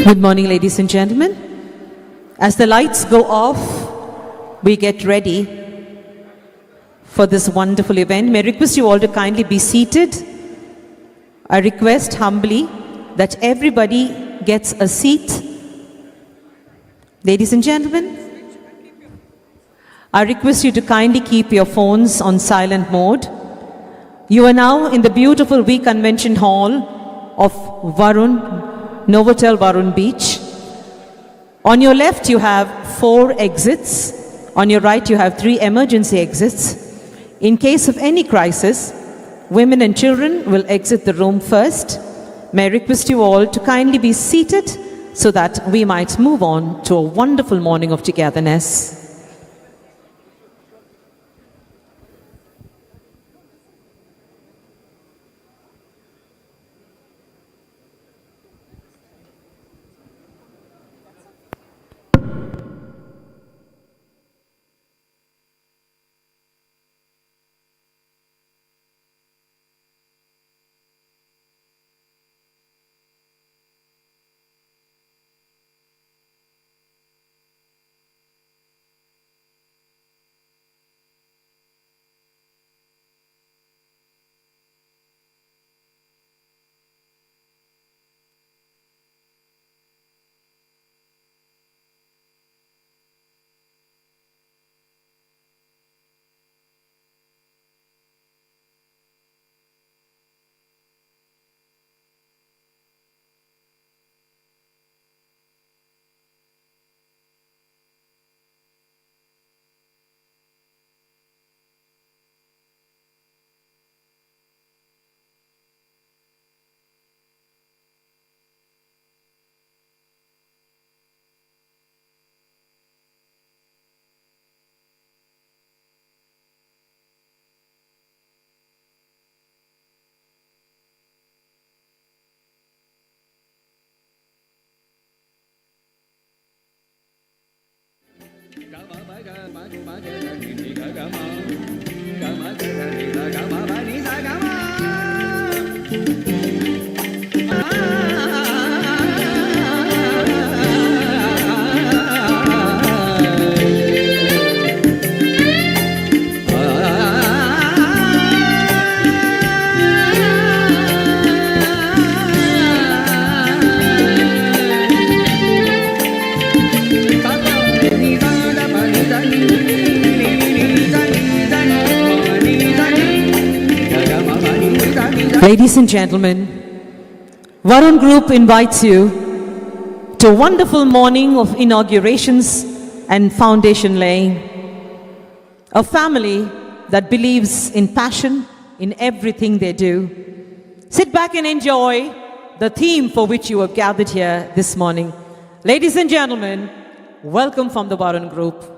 Good morning, ladies and gentlemen. As the lights go off, we get ready for this wonderful event. May I request you all to kindly be seated. I request humbly that everybody gets a seat. Ladies and gentlemen, I request you to kindly keep your phones on silent mode. You are now in the beautiful V Convention Hall of Novotel Varun Beach. On your left you have 4 exits. On your right you have 3 emergency exits. In case of any crisis, women and children will exit the room first. May I request you all to kindly be seated so that we might move on to a wonderful morning of togetherness. Ladies and gentlemen, Varun Group invites you to a wonderful morning of inaugurations and foundation laying. A family that believes in passion in everything they do. Sit back and enjoy the theme for which you have gathered here this morning. Ladies and gentlemen, welcome from the Varun Group.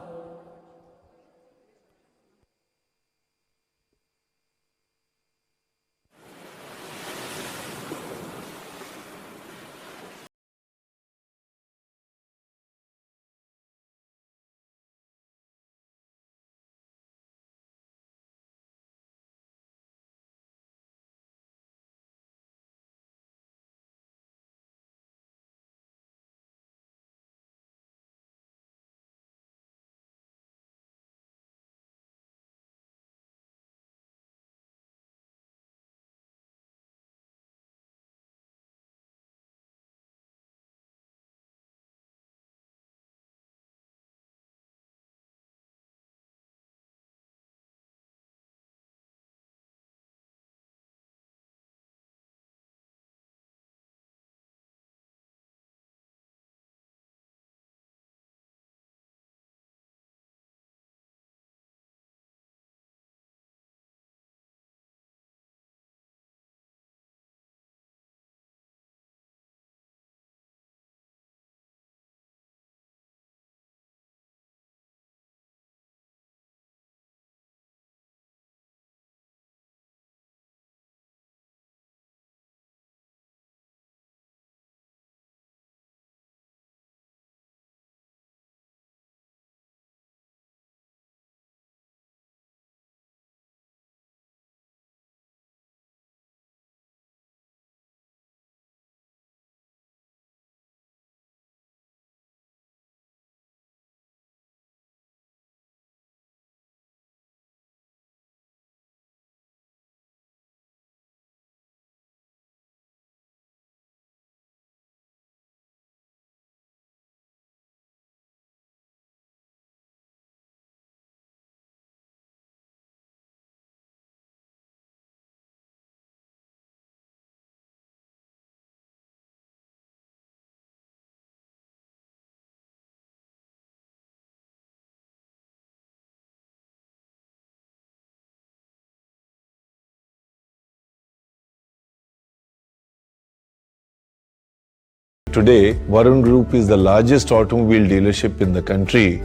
Today, Varun Group is the largest automobile dealership in the country.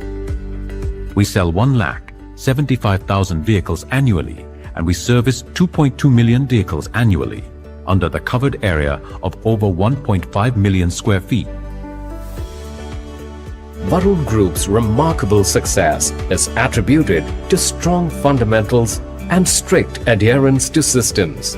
We sell 1,75,000 vehicles annually, and we service 2.2 million vehicles annually under the covered area of over 1.5 million square feet. Varun Group's remarkable success is attributed to strong fundamentals and strict adherence to systems.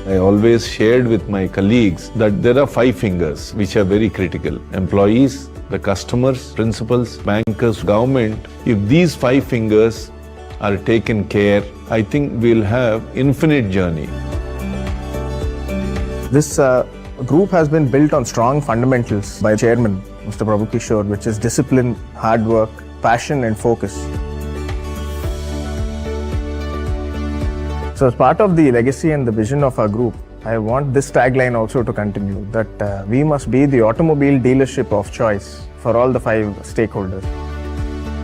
I always shared with my colleagues that there are 5 fingers which are very critical. Employees, the customers, principals, bankers, government. If these 5 fingers are taken care, I think we'll have infinite journey. This group has been built on strong fundamentals by Chairman Mr. Prabhu Kishore, which is discipline, hard work, passion and focus. So as part of the legacy and the vision of our group, I want this tagline also to continue, that we must be the automobile dealership of choice for all the 5 stakeholders.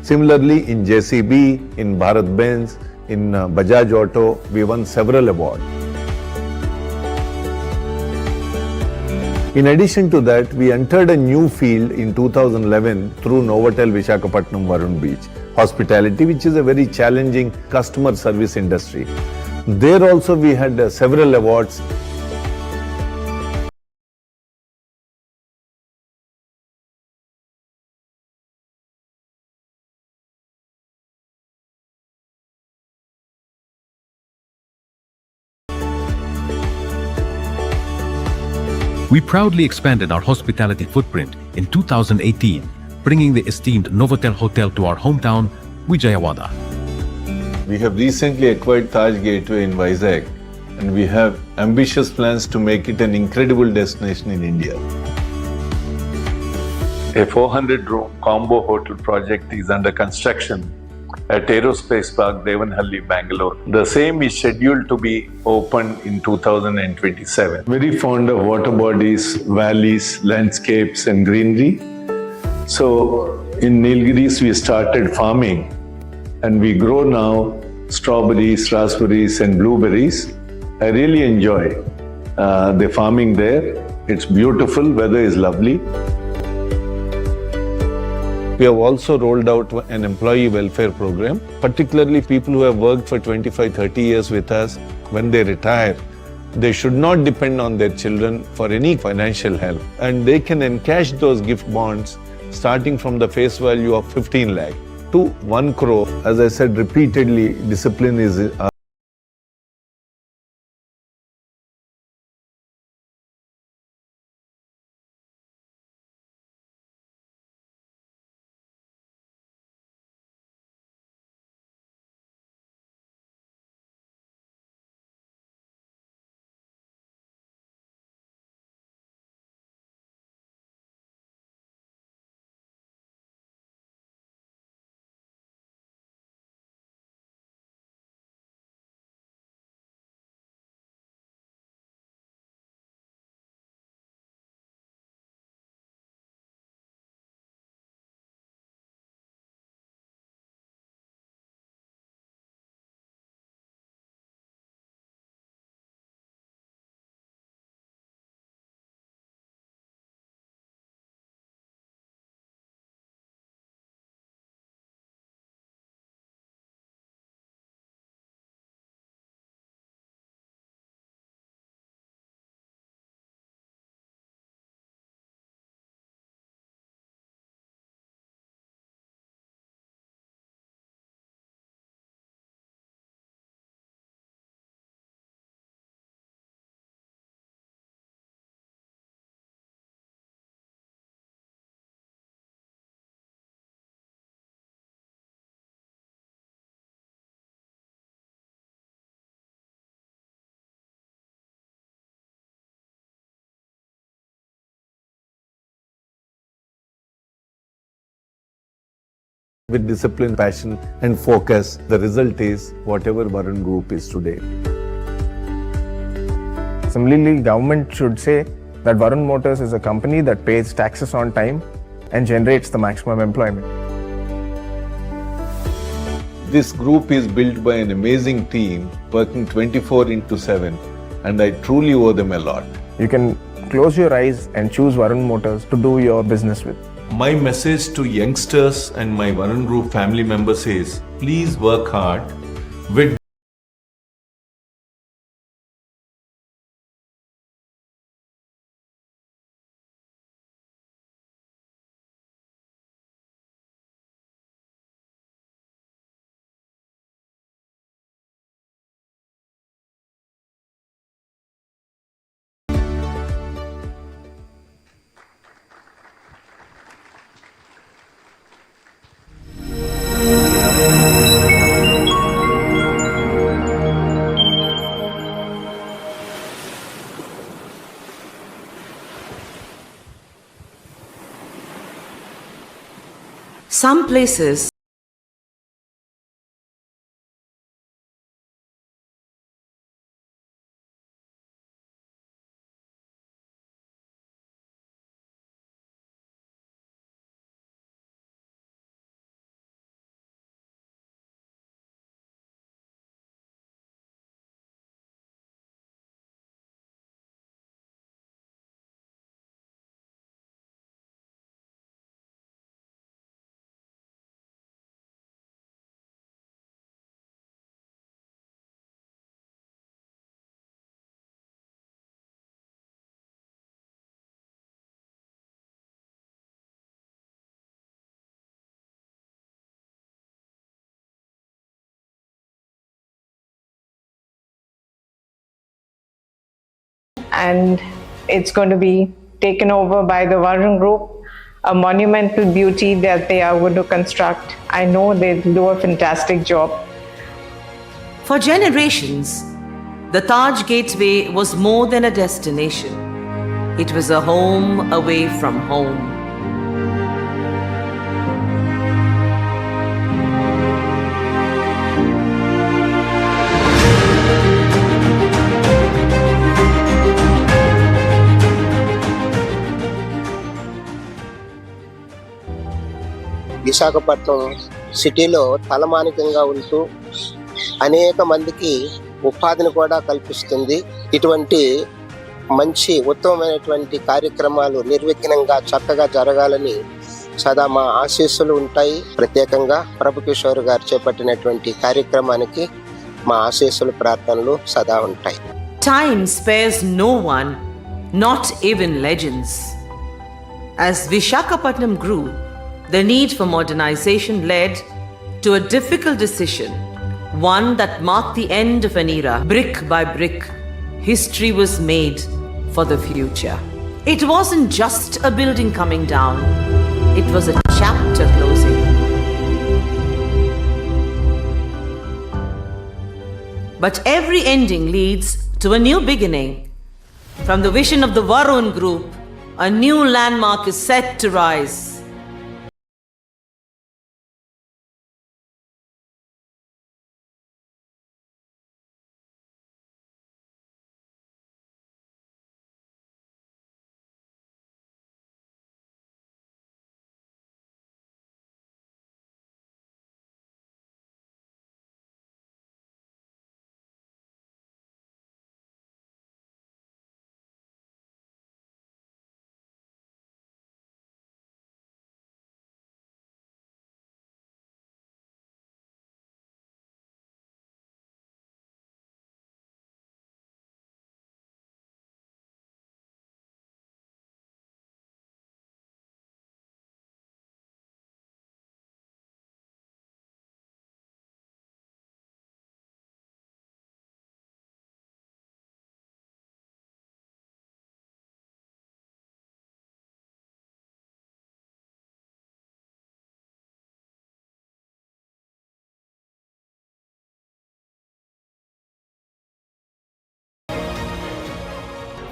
Similarly, in JCB, in Bharat Benz, in Bajaj Auto, we won several awards. In addition to that, we entered a new field in 2011 through Novotel Visakhapatnam Varun Beach, hospitality, which is a very challenging customer service industry. There also we had several awards. We proudly expanded our hospitality footprint in 2018, bringing the esteemed Novotel Hotel to our hometown, Vijayawada. We have recently acquired Taj Gateway in Vizag, and we have ambitious plans to make it an incredible destination in India. A 400-room combo hotel project is under construction at Aerospace Park, Devanhalli, Bangalore. The same is scheduled to be opened in 2027. Very fond of water bodies, valleys, landscapes and greenery. So in Nilgiris we started farming, and we grow now strawberries, raspberries and blueberries. I really enjoy the farming there. It's beautiful, weather is lovely. We have also rolled out an employee welfare program, particularly people who have worked for 25-30 years with us. When they retire, they should not depend on their children for any financial help, and they can encash those gift bonds starting from the face value of 15 lakh to 1 crore. As I said repeatedly, discipline is with discipline, passion and focus. The result is whatever Varun Group is today. Similarly, government should say that Varun Motors is a company that pays taxes on time and generates the maximum employment. This group is built by an amazing team working 24/7, and I truly owe them a lot. You can close your eyes and choose Varun Motors to do your business with. My message to youngsters and my Varun Group family members is, please work hard with Some places and it's going to be taken over by the Varun Group, a monumental beauty that they are going to construct. I know they'll do a fantastic job. For generations, the Taj Gateway was more than a destination. It was a home away from home. Visakhapatnam సిటీలో తలమానికంగా ఉంటూ అనేక మందికి ఉపాధిని కూడా కల్పిస్తుంది. ఇటువంటి మంచి ఉత్తమమైనటువంటి కార్యక్రమాలు నిర్విఘ్నంగా చక్కగా జరగాలని సదా మా ఆశీస్సులు ఉంటాయి. ప్రత్యేకంగా ప్రభుకిషోర్ గారు చేపట్టినటువంటి కార్యక్రమానికి మా ఆశీస్సులు ప్రార్థనలు సదా ఉంటాయి. Time spares no one, not even legends. As Visakhapatnam grew, the need for modernization led to a difficult decision, one that marked the end of an era. Brick by brick, history was made for the future. It wasn't just a building coming down, it was a chapter closing. But every ending leads to a new beginning. From the vision of the Varun Group, a new landmark is set to rise.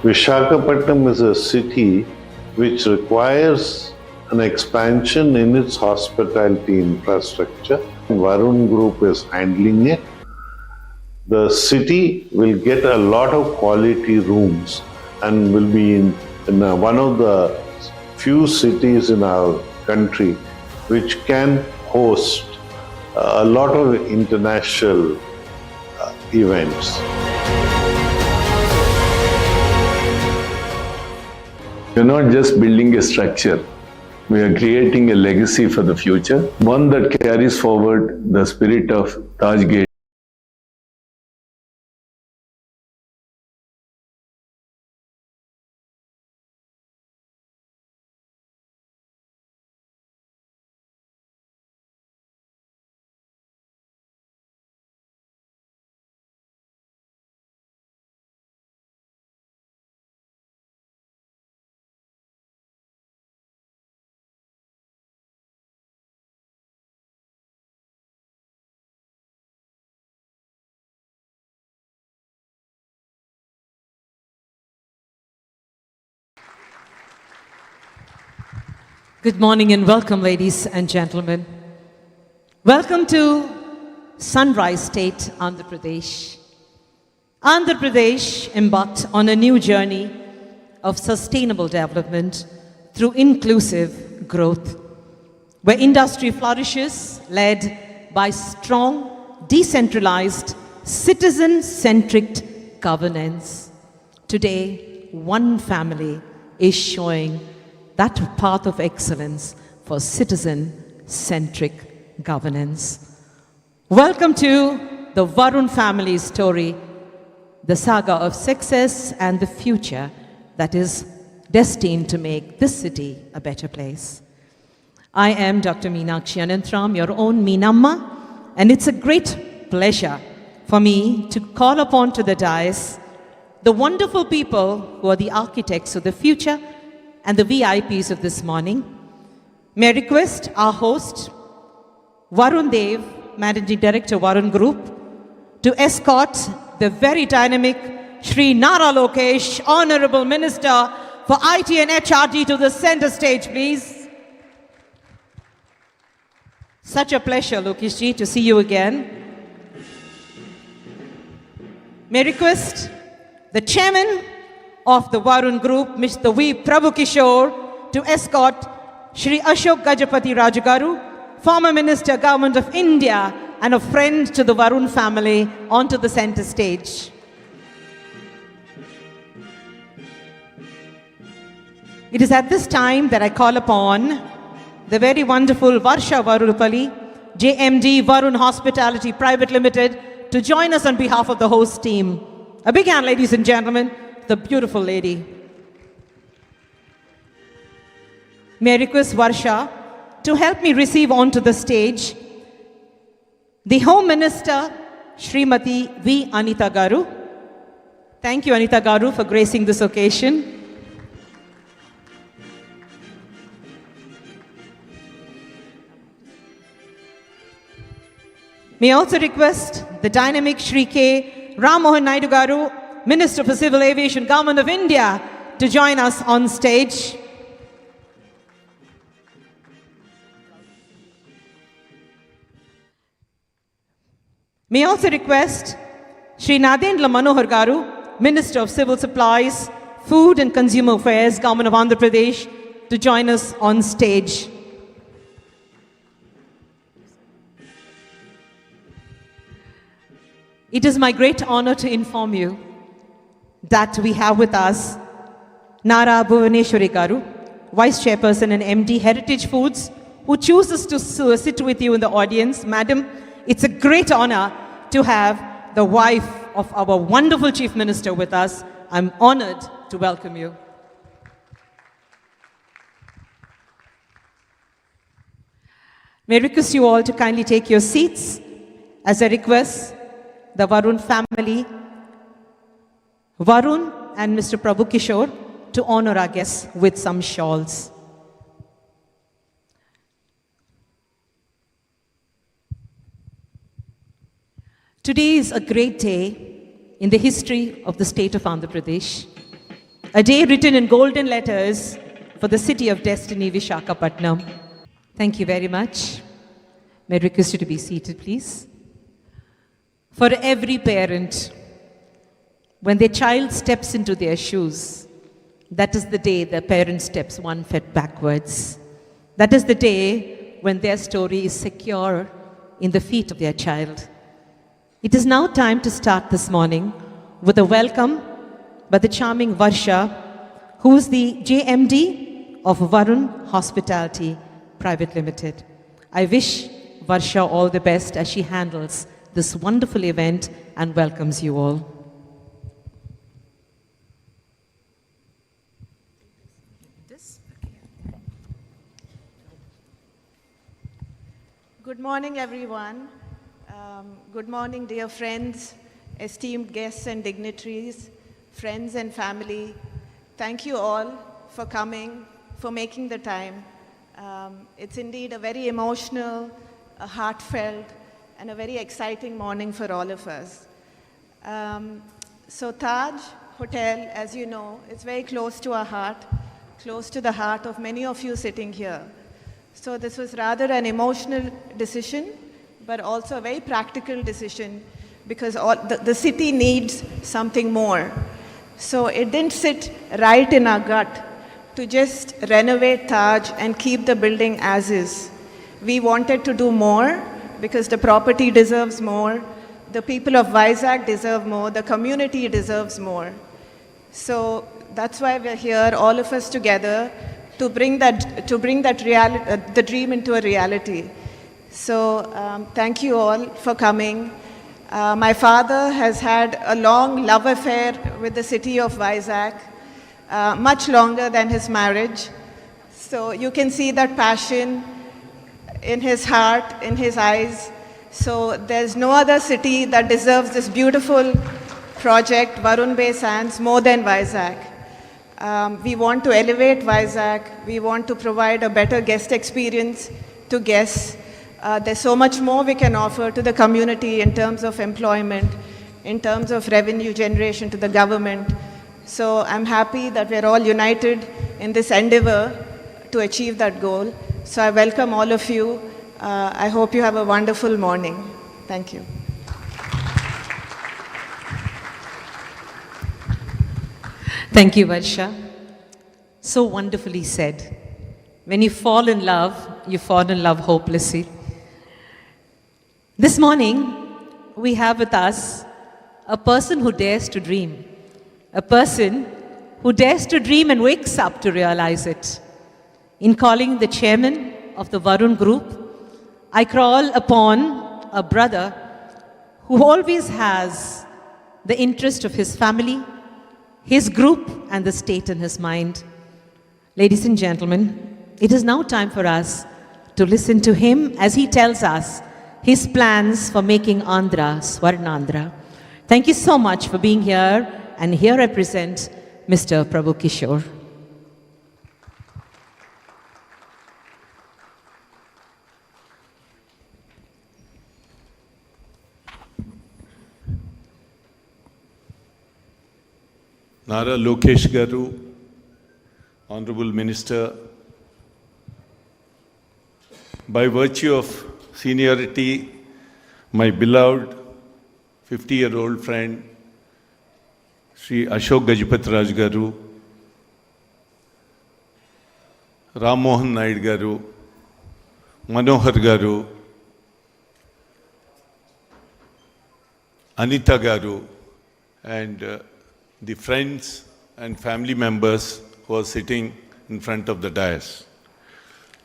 Visakhapatnam is a city which requires an expansion in its hospitality infrastructure. Varun Group is handling it. The city will get a lot of quality rooms and will be in one of the few cities in our country which can host a lot of international events. We're not just building a structure, we are creating a legacy for the future, one that carries forward the spirit of Taj Gate. Good morning and welcome, ladies and gentlemen. Welcome to Sunrise State, Andhra Pradesh. Andhra Pradesh embarked on a new journey of sustainable development through inclusive growth, where industry flourishes led by strong, decentralized, citizen-centric governance. Today, one family is showing that path of excellence for citizen-centric governance. Welcome to the Varun family story, the saga of success and the future that is destined to make this city a better place. I am Dr. Meenakshi Ananthram, your own Meenamma, and it's a great pleasure for me to call upon to the dais the wonderful people who are the architects of the future and the VIPs of this morning. May I request our host, Varun Dev, Managing Director, Varun Group, to escort the very dynamic Shri Nara Lokesh, Honorable Minister for IT and HRD, to the center stage, please. Such a pleasure, Lokeshji, to see you again. May I request the Chairman of the Varun Group, Mr. V. Prabhu Kishore, to escort Shri Ashok Gajapati Rajagaru, former Minister, Government of India, and a friend to the Varun family, onto the center stage. It is at this time that I call upon the very wonderful Varsha Varulapalli, JMD Varun Hospitality Private Limited, to join us on behalf of the host team. A big hand, ladies and gentlemen, the beautiful lady. May I request Varsha to help me receive onto the stage the Home Minister, Srimati V. Anita Garu. Thank you, Anita Garu, for gracing this occasion. May I also request the dynamic Shri K. Ram Mohan Naidu Garu, Minister for Civil Aviation, Government of India, to join us on stage. May I also request Shri Nadendra Manohar Garu, Minister of Civil Supplies, Food and Consumer Affairs, Government of Andhra Pradesh, to join us on stage. It is my great honor to inform you that we have with us Nara Bhuvaneshwari Garu, Vice Chairperson and MD Heritage Foods, who chooses to sit with you in the audience. Madam, it's a great honor to have the wife of our wonderful Chief Minister with us. I'm honored to welcome you. May I request you all to kindly take your seats as I request the Varun family, Varun and Mr. Prabhu Kishore, to honor our guests with some shawls. Today is a great day in the history of the state of Andhra Pradesh, a day written in golden letters for the city of destiny, Vishakhapatnam. Thank you very much. May I request you to be seated, please. For every parent, when their child steps into their shoes, that is the day the parent steps one foot backwards. That is the day when their story is secure in the feet of their child. It is now time to start this morning with a welcome by the charming Varsha, who is the JMD of Varun Hospitality Private Limited. I wish Varsha all the best as she handles this wonderful event and welcomes you all. Good morning, everyone. Good morning, dear friends, esteemed guests and dignitaries, friends and family. Thank you all for coming, for making the time. It's indeed a very emotional, a heartfelt, and a very exciting morning for all of us. So Taj Hotel, as you know, is very close to our heart, close to the heart of many of you sitting here. So this was rather an emotional decision, but also a very practical decision because the city needs something more. So it didn't sit right in our gut to just renovate Taj and keep the building as is. We wanted to do more because the property deserves more, the people of Vizag deserve more, the community deserves more. So that's why we're here, all of us together, to bring the dream into a reality. So thank you all for coming. My father has had a long love affair with the city of Vizag, much longer than his marriage. So you can see that passion in his heart, in his eyes. So there's no other city that deserves this beautiful project, Varun Bay Sands, more than Vizag. We want to elevate Vizag. We want to provide a better guest experience to guests. There's so much more we can offer to the community in terms of employment, in terms of revenue generation to the government. So I'm happy that we're all united in this endeavor to achieve that goal. So I welcome all of you. I hope you have a wonderful morning. Thank you. Thank you, Varsha. So wonderfully said. When you fall in love hopelessly. This morning, we have with us a person who dares to dream. A person who dares to dream and wakes up to realize it. In calling the chairman of the Varun Group, I call upon a brother who always has the interest of his family, his group, and the state in his mind. Ladies and gentlemen, it is now time for us to listen to him as he tells us his plans for making Andhra Swarnandhra. Thank you so much for being here, and here I present Mr. Prabhu Kishore. Nara Lokesh Garu, Honorable Minister, by virtue of seniority, my beloved 50-year-old friend, Sri Ashok Gajapati Raj Garu, Ram Mohan Naid Garu, Manohar Garu, Anita Garu, and the friends and family members who are sitting in front of the dais.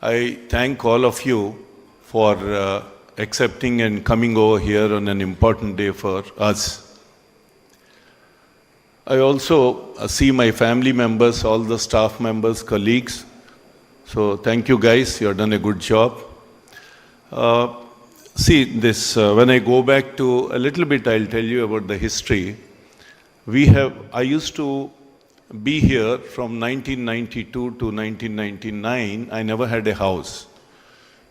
I thank all of you for accepting and coming over here on an important day for us. I also see my family members, all the staff members, colleagues. So thank you guys, you have done a good job. See this, when I go back to a little bit, I'll tell you about the history. I used to be here from 1992 to 1999. I never had a house.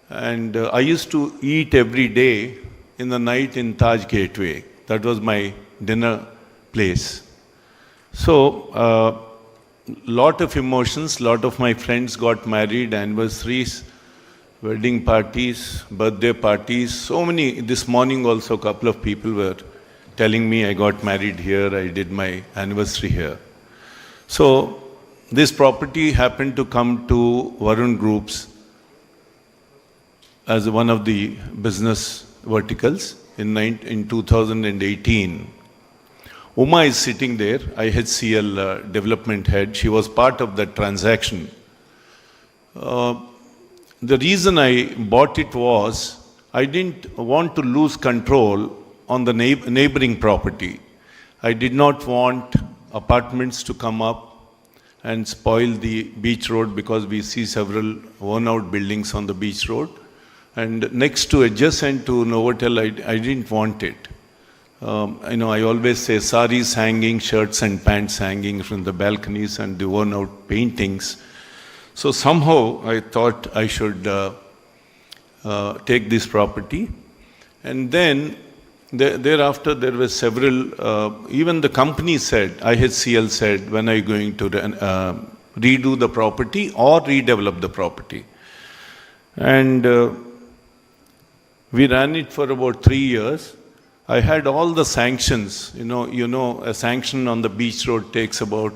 And I used to eat every day in the night in Taj Gateway. That was my dinner place. So, lot of emotions, lot of my friends got married, anniversaries, wedding parties, birthday parties, so many. This morning also a couple of people were telling me I got married here, I did my anniversary here. So this property happened to come to Varun Groups as one of the business verticals in 2018. Uma is sitting there, IHCL development head. She was part of that transaction. The reason I bought it was I didn't want to lose control on the neighboring property. I did not want apartments to come up and spoil the beach road, because we see several worn out buildings on the beach road. And next to, adjacent to Novotel, I didn't want it. I always say saris hanging, shirts and pants hanging from the balconies, and the worn out paintings. So somehow I thought I should take this property. And then thereafter there were several, even the company said, IHCL said, when are you going to redo the property or redevelop the property? And we ran it for about 3 years. I had all the sanctions. A sanction on the beach road takes about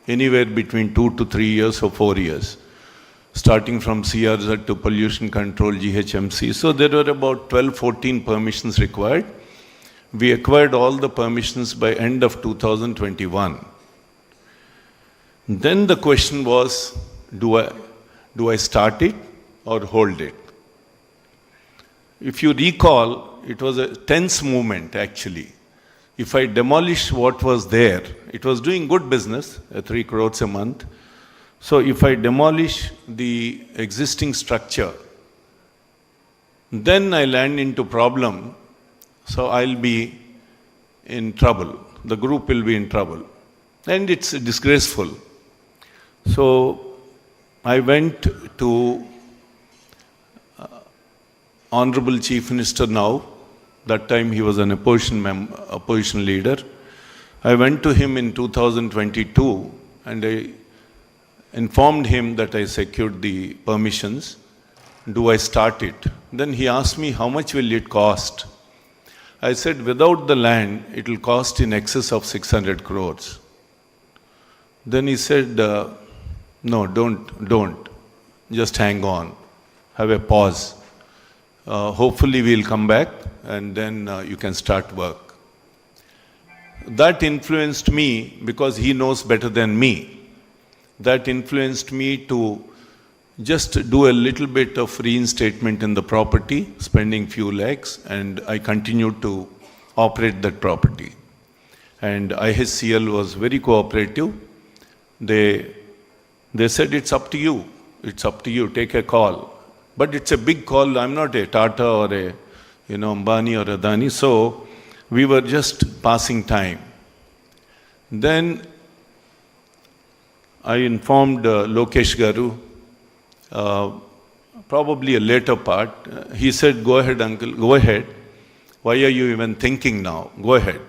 anywhere between 2 to 3 years or 4 years, starting from CRZ to pollution control, GHMC. So there were about 12, 14 permissions required. We acquired all the permissions by end of 2021. Then the question was, do I start it or hold it? If you recall, it was a tense moment actually. If I demolish what was there, it was doing good business, 3 crores a month. So if I demolish the existing structure, then I land into problem. So I'll be in trouble. The group will be in trouble. And it's disgraceful. So I went to Honorable Chief Minister now. That time he was an opposition leader. I went to him in 2022 and I informed him that I secured the permissions. Do I start it? Then he asked me, how much will it cost? I said, without the land, it will cost in excess of 600 crores. Then he said, no, don't. Just hang on. Have a pause. Hopefully we'll come back and then you can start work. That influenced me because he knows better than me. That influenced me to just do a little bit of reinstatement in the property, spending few lakhs, and I continued to operate that property. And IHCL was very cooperative. They said, it's up to you. It's up to you. Take a call. But it's a big call. I'm not a Tata or a Ambani or Adani. So we were just passing time. Then I informed Lokesh Garu, probably a later part. He said, go ahead, uncle, go ahead. Why are you even thinking now? Go ahead.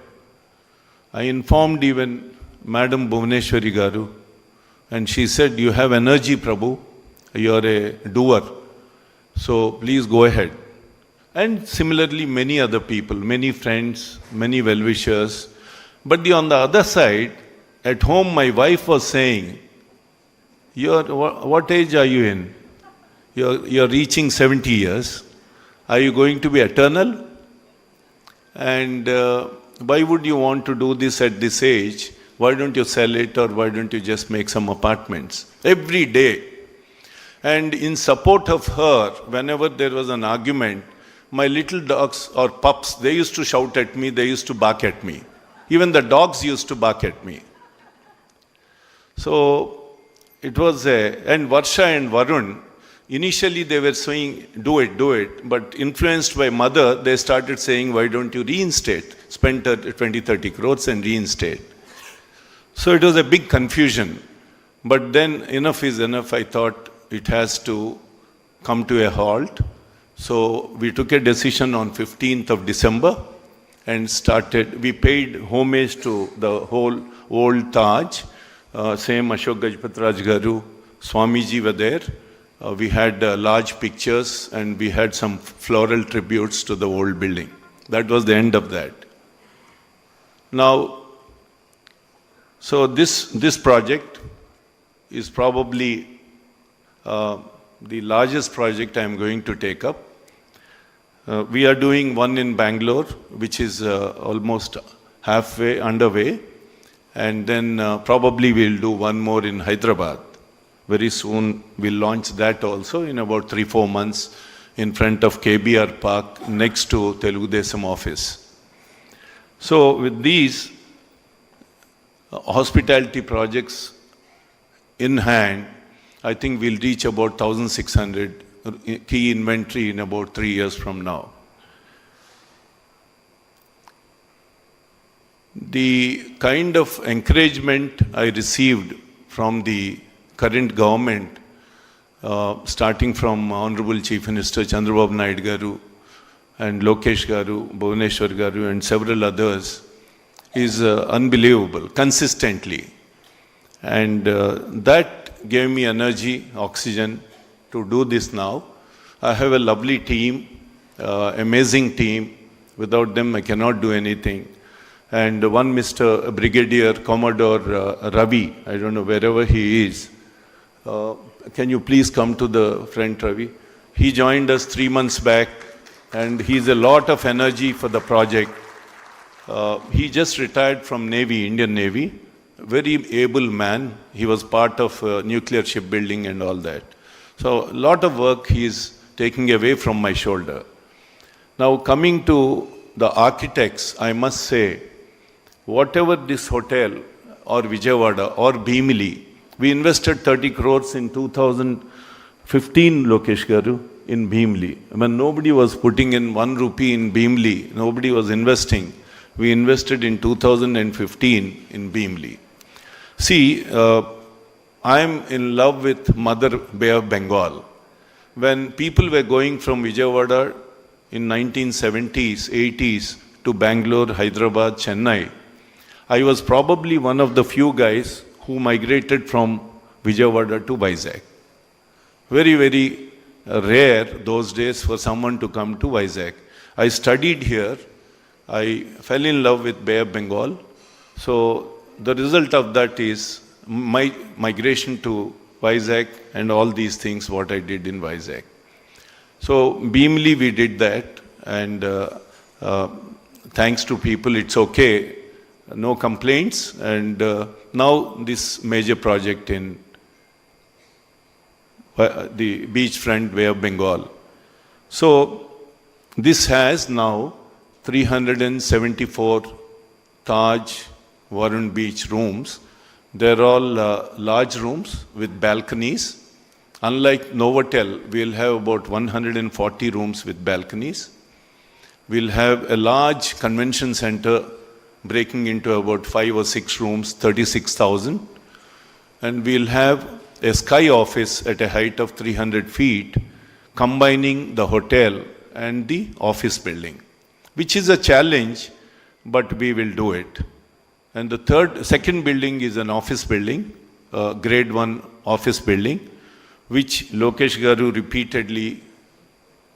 I informed even Madam Bhuvaneshwari Garu, and she said, you have energy, Prabhu. You're a doer. So please go ahead. And similarly, many other people, many friends, many well-wishers. But on the other side, at home, my wife was saying, what age are you in? You're reaching 70 years. Are you going to be eternal? And why would you want to do this at this age? Why don't you sell it, or why don't you just make some apartments? Every day. And in support of her, whenever there was an argument, my little dogs or pups, they used to shout at me, they used to bark at me. Even the dogs used to bark at me. So it was and Varsha and Varun, initially they were saying, do it, but influenced by mother, they started saying, why don't you reinstate? Spend 20, 30 crores and reinstate. So it was a big confusion. But then enough is enough. I thought it has to come to a halt. So we took a decision on 15th of December and started. We paid homage to the whole old Taj. Same Ashok Gajpatraj Garu, Swamiji were there. We had large pictures and we had some floral tributes to the old building. That was the end of that. Now, so this project is probably the largest project I am going to take up. We are doing one in Bangalore, which is almost halfway underway, and then probably we'll do one more in Hyderabad. Very soon we'll launch that also in about 3-4 months in front of KBR Park next to Telugu Desam office. So with these hospitality projects in hand, I think we'll reach about 1,600 key inventory in about 3 years from now. The kind of encouragement I received from the current government, starting from Honorable Chief Minister Chandrababu Naidu Garu and Lokesh Garu, Bhuvaneshwar Garu and several others, is unbelievable, consistently. And that gave me energy, oxygen to do this now. I have a lovely team, amazing team. Without them, I cannot do anything. And one Mr. Brigadier Commodore Ravi, I don't know wherever he is. Can you please come to the front, Ravi? He joined us 3 months back, and he's a lot of energy for the project. He just retired from Navy, Indian Navy. Very able man. He was part of nuclear shipbuilding and all that. So a lot of work he is taking away from my shoulder. Now coming to the architects, I must say, whatever this hotel or Vijayawada or Bhimili, we invested 30 crores in 2015, Lokesh Garu, in Bhimili. When nobody was putting in 1 rupee in Bhimili, nobody was investing. We invested in 2015 in Bhimili. See, I am in love with Mother Bay of Bengal. When people were going from Vijayawada in 1970s, 80s to Bangalore, Hyderabad, Chennai, I was probably one of the few guys who migrated from Vijayawada to Vizag. Very, very rare those days for someone to come to Vizag. I studied here. I fell in love with Bay of Bengal. So the result of that is my migration to Vizag and all these things, what I did in Vizag. So Bhimli, we did that, and thanks to people, it's okay. No complaints, and now this major project in the beachfront Bay of Bengal. So this has now 374 Taj Varun Beach rooms. They're all large rooms with balconies. Unlike Novotel, we'll have about 140 rooms with balconies. We'll have a large convention center breaking into about 5 or 6 rooms, 36,000. And we'll have a sky office at a height of 300 feet, combining the hotel and the office building, which is a challenge, but we will do it. And the second building is an office building, grade 1 office building, which Lokesh Garu repeatedly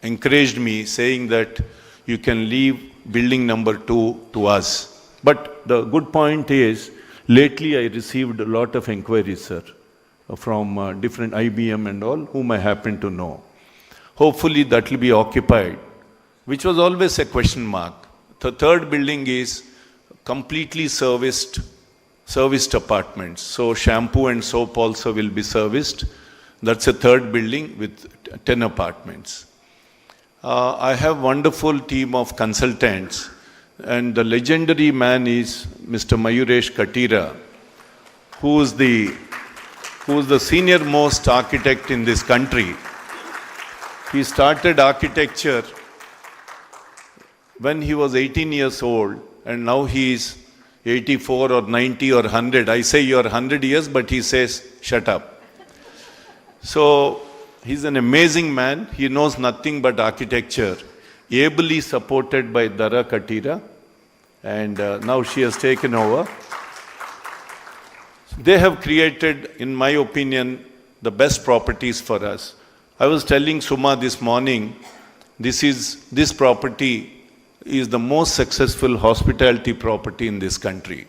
encouraged me, saying that you can leave building number 2 to us. But the good point is, lately I received a lot of inquiries, sir, from different IBM and all, whom I happen to know. Hopefully that will be occupied, which was always a question mark. The third building is completely serviced apartments. So shampoo and soap also will be serviced. That's a third building with 10 apartments. I have wonderful team of consultants, and the legendary man is Mr. Mayuresh Katira, who is the senior most architect in this country. He started architecture when he was 18 years old, and now he is 84 or 90 or 100. I say you are 100 years, but he says, shut up. So he's an amazing man. He knows nothing but architecture, ably supported by Dara Katira, and now she has taken over. They have created, in my opinion, the best properties for us. I was telling Suma this morning, this property is the most successful hospitality property in this country.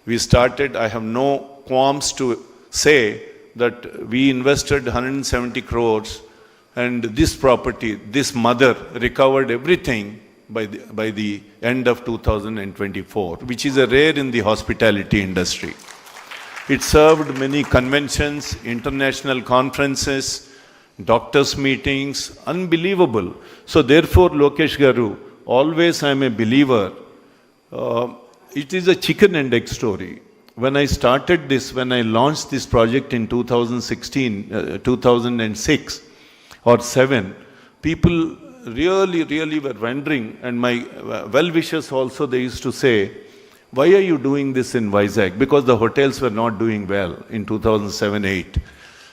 We started, I have no qualms to say that we invested 170 crores, and this property, this mother recovered everything by the end of 2024, which is a rare in the hospitality industry. It served many conventions, international conferences, doctors' meetings, unbelievable. So therefore, Lokesh Garu, always I am a believer. It is a chicken and egg story. When I started this, when I launched this project in 2006 or 7, people really were wondering, and my well-wishers also, they used to say, why are you doing this in Vizag? Because the hotels were not doing well in 2007-8.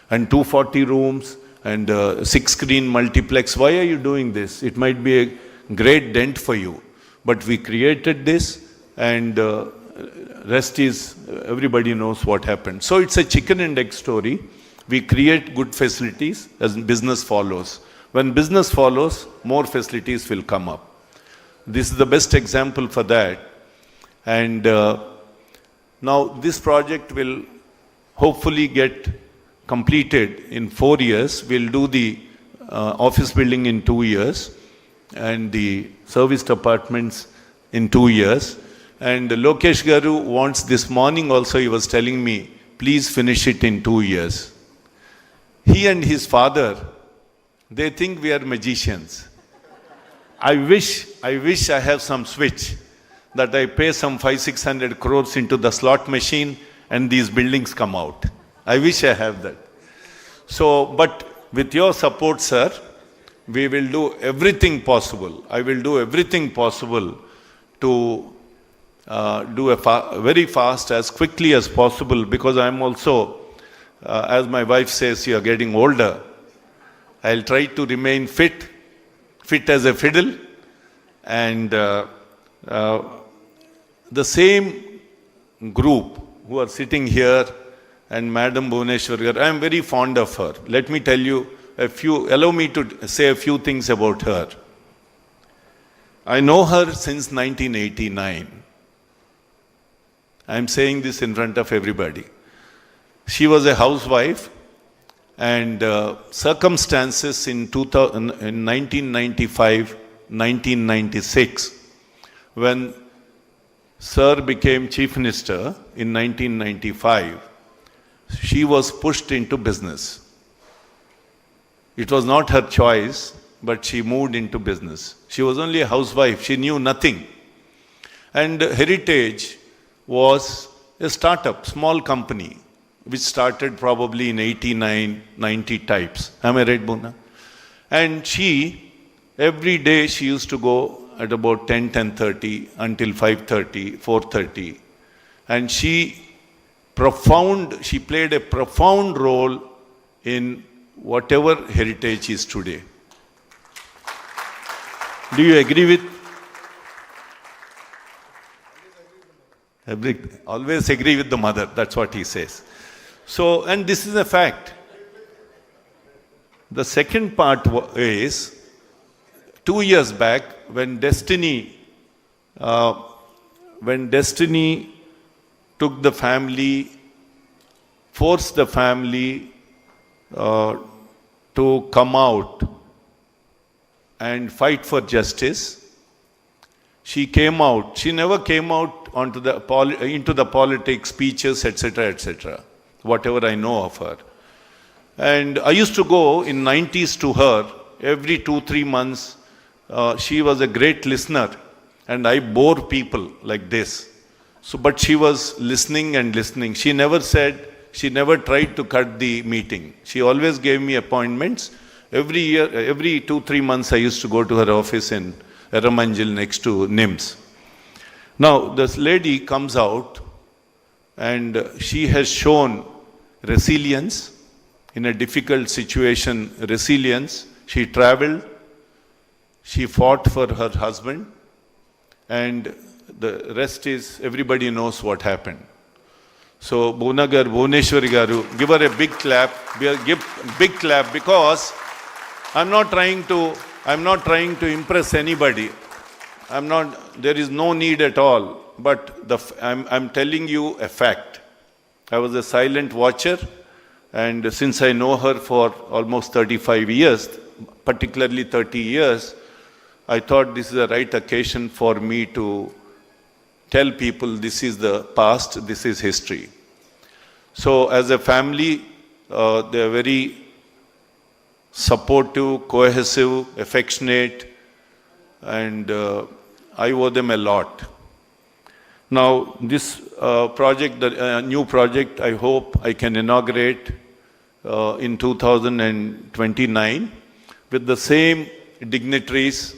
And 240 rooms and 6-screen multiplex, why are you doing this? It might be a great dent for you. But we created this, and rest is, everybody knows what happened. So it's a chicken and egg story. We create good facilities as business follows. When business follows, more facilities will come up. This is the best example for that. And now this project will hopefully get completed in 4 years. We'll do the office building in 2 years and the serviced apartments in 2 years. And Lokesh Garu wants, this morning also he was telling me, please finish it in 2 years. He and his father, they think we are magicians. I wish I have some switch that I pay some 500-600 crores into the slot machine and these buildings come out. I wish I have that. So, but with your support, sir, we will do everything possible. I will do everything possible to do very fast, as quickly as possible, because I'm also, as my wife says, you are getting older. I'll try to remain fit as a fiddle, and the same group who are sitting here and Madam Bhuvneshwar, I am very fond of her. Let me tell you allow me to say a few things about her. I know her since 1989. I am saying this in front of everybody. She was a housewife, and circumstances in 1995, 1996, when Sir became Chief Minister in 1995, she was pushed into business. It was not her choice, but she moved into business. She was only a housewife. She knew nothing. And Heritage was a startup, small company, which started probably in 89, 90 types. Am I right, Buna? And she, every day she used to go at about 10:30 until 5:30, 4:30. And she played a profound role in whatever Heritage is today. Do you agree with? Always agree with the mother, that's what he says. So, and this is a fact. The second part is, 2 years back, when Destiny took the family, forced the family to come out and fight for justice, she came out. She never came out into the politics, speeches, etc., etc., whatever I know of her. And I used to go in 90s to her every 2-3 months. She was a great listener, and I bore people like this. So, but she was listening and listening. She never tried to cut the meeting. She always gave me appointments. Every year, every 2-3 months, I used to go to her office in Eramanjil next to NIMS. Now, this lady comes out, and she has shown resilience in a difficult situation, resilience. She traveled, she fought for her husband, and the rest is, everybody knows what happened. So, Bhuvneshwari Garu, give her a big clap. Give big clap, because I'm not trying to impress anybody. There is no need at all. But I'm telling you a fact. I was a silent watcher, and since I know her for almost 35 years, particularly 30 years, I thought this is the right occasion for me to tell people this is the past, this is history. So as a family, they are very supportive, cohesive, affectionate, and I owe them a lot. Now, this project, the new project, I hope I can inaugurate in 2029 with the same dignitaries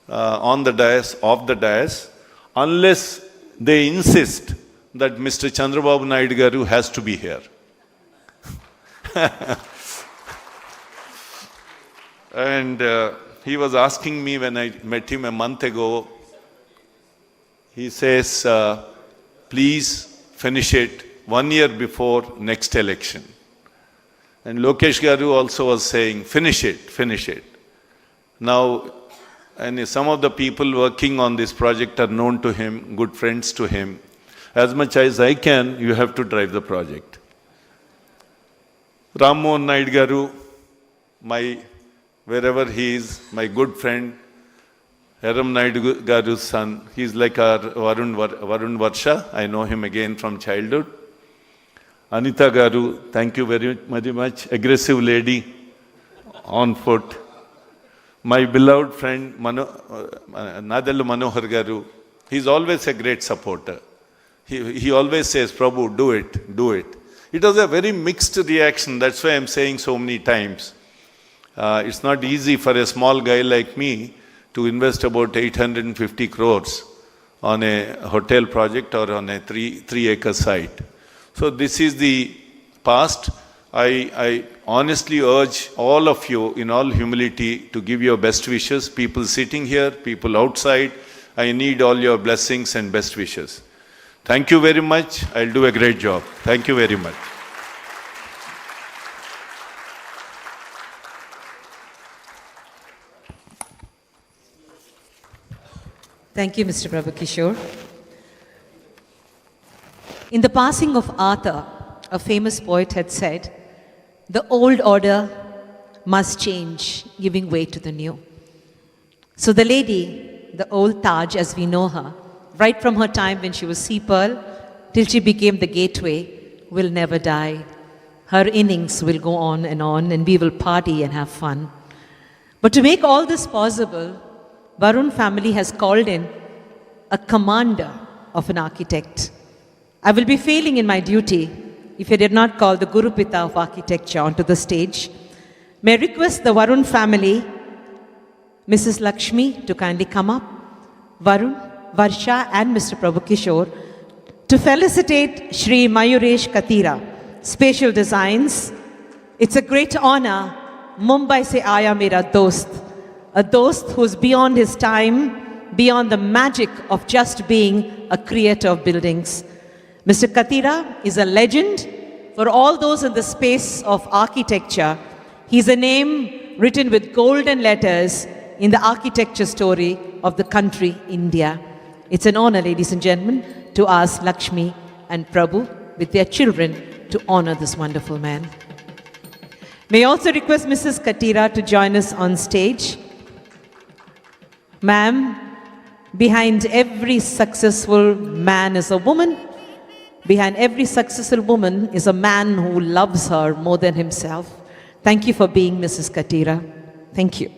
on the dais, off the dais, unless they insist that Mr. Chandrababu Naidu Garu has to be here. And he was asking me when I met him a month ago, he says, please finish it 1 year before next election. And Lokesh Garu also was saying, finish it, finish it. Now, and some of the people working on this project are known to him, good friends to him. As much as I can, you have to drive the project. Ram Mohan Naidu Garu, wherever he is, my good friend, Eram Naidu Garu's son, he's like our Varun Varsha. I know him again from childhood. Anita Garu, thank you very much. Aggressive lady on foot. My beloved friend Nadallu Manohar Garu, he's always a great supporter. He always says, Prabhu, do it, do it. It was a very mixed reaction. That's why I'm saying so many times. It's not easy for a small guy like me to invest about 850 crores on a hotel project or on a three-acre site. So this is the past. I honestly urge all of you in all humility to give your best wishes. People sitting here, people outside, I need all your blessings and best wishes. Thank you very much. I'll do a great job. Thank you very much. Thank you, Mr. Prabhakishore. In the passing of Arthur, a famous poet had said, the old order must change, giving way to the new. So the lady, the old Taj as we know her, right from her time when she was sea pearl till she became the gateway, will never die. Her innings will go on, and we will party and have fun. But to make all this possible, Varun family has called in a commander of an architect. I will be failing in my duty if I did not call the Guru Pita of architecture onto the stage. May I request the Varun family, Mrs. Lakshmi, to kindly come up, Varun, Varsha and Mr. Prabhakishore, to felicitate Shri Mayuresh Katira, Spatial Designs. It's a great honor. Mumbai se aaya mera dost. A dost who's beyond his time, beyond the magic of just being a creator of buildings. Mr. Katira is a legend for all those in the space of architecture. He's a name written with golden letters in the architecture story of the country, India. It's an honor, ladies and gentlemen, to ask Lakshmi and Prabhu with their children to honor this wonderful man. May I also request Mrs. Katira to join us on stage. Ma'am, behind every successful man is a woman. Behind every successful woman is a man who loves her more than himself. Thank you for being Mrs. Katira. Thank you.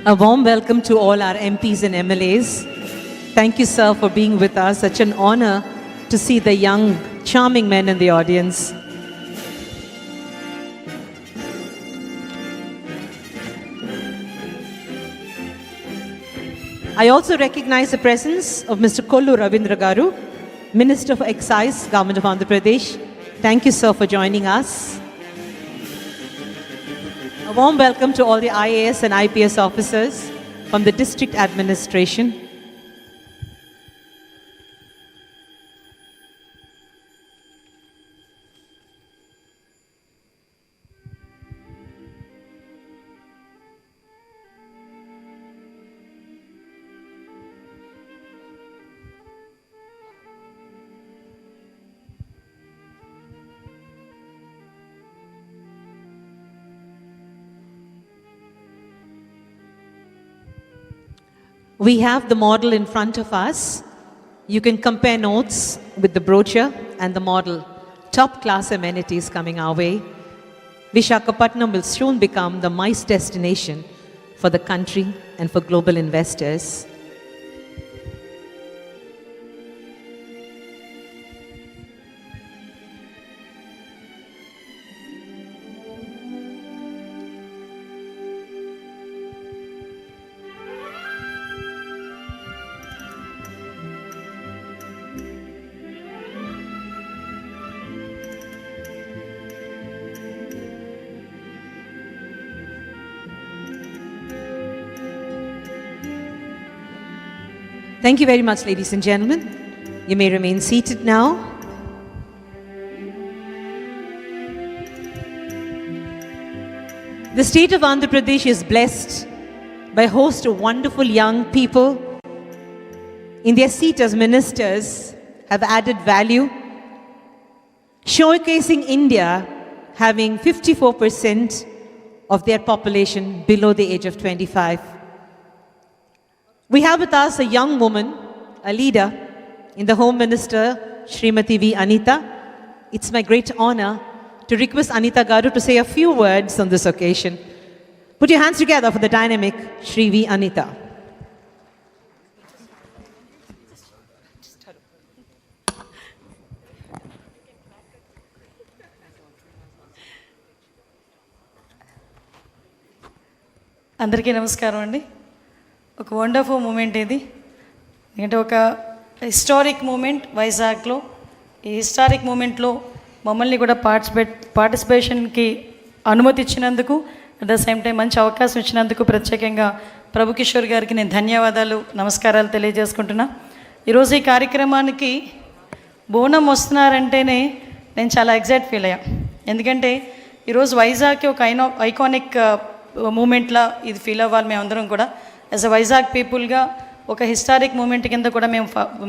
A warm welcome to all our MPs and MLAs. Thank you, sir, for being with us. Such an honor to see the young, charming men in the audience. I also recognize the presence of Mr. Kollu Ravindra Garu, Minister for Excise, Government of Andhra Pradesh. Thank you, sir, for joining us. A warm welcome to all the IAS and IPS officers from the district administration. We have the model in front of us. You can compare notes with the brochure and the model. Top class amenities coming our way. Visakhapatnam will soon become the MICE destination for the country and for global investors. Thank you very much, ladies and gentlemen. You may remain seated now. The state of Andhra Pradesh is blessed by a host of wonderful young people. In their seat as ministers, have added value, showcasing India having 54% of their population below the age of 25. We have with us a young woman, a leader in the Home Minister, Srimati V. Anita. It's my great honor to request Anita Garu to say a few words on this occasion. Put your hands together for the dynamic Shri V. Anita. అందరికీ నమస్కారం అండి. ఒక wonderful moment ఇది. ఎందుకంటే ఒక historic moment వైజాగ్లో. ఈ historic మూమెంట్లో మమ్మల్ని కూడా పార్టిసిపేషన్కి అనుమతి ఇచ్చినందుకు, అట్ ద సేమ్ టైం మంచి అవకాశం ఇచ్చినందుకు ప్రత్యేకంగా ప్రభు కిషోర్ గారికి నేను ధన్యవాదాలు, నమస్కారాలు తెలియజేసుకుంటున్నా. ఈరోజు ఈ కార్యక్రమానికి బోనం వస్తున్నారంటేనే నేను చాలా ఎగ్జైట్ ఫీల్ అయ్యా. ఎందుకంటే ఈరోజు వైజాగ్కి ఒక ఐకానిక్ మూమెంట్లా ఇది ఫీల్ అవ్వాలి మేమందరం కూడా. యాజ్ అ వైజాగ్ పీపుల్గా ఒక హిస్టారిక్ మూమెంట్ కింద కూడా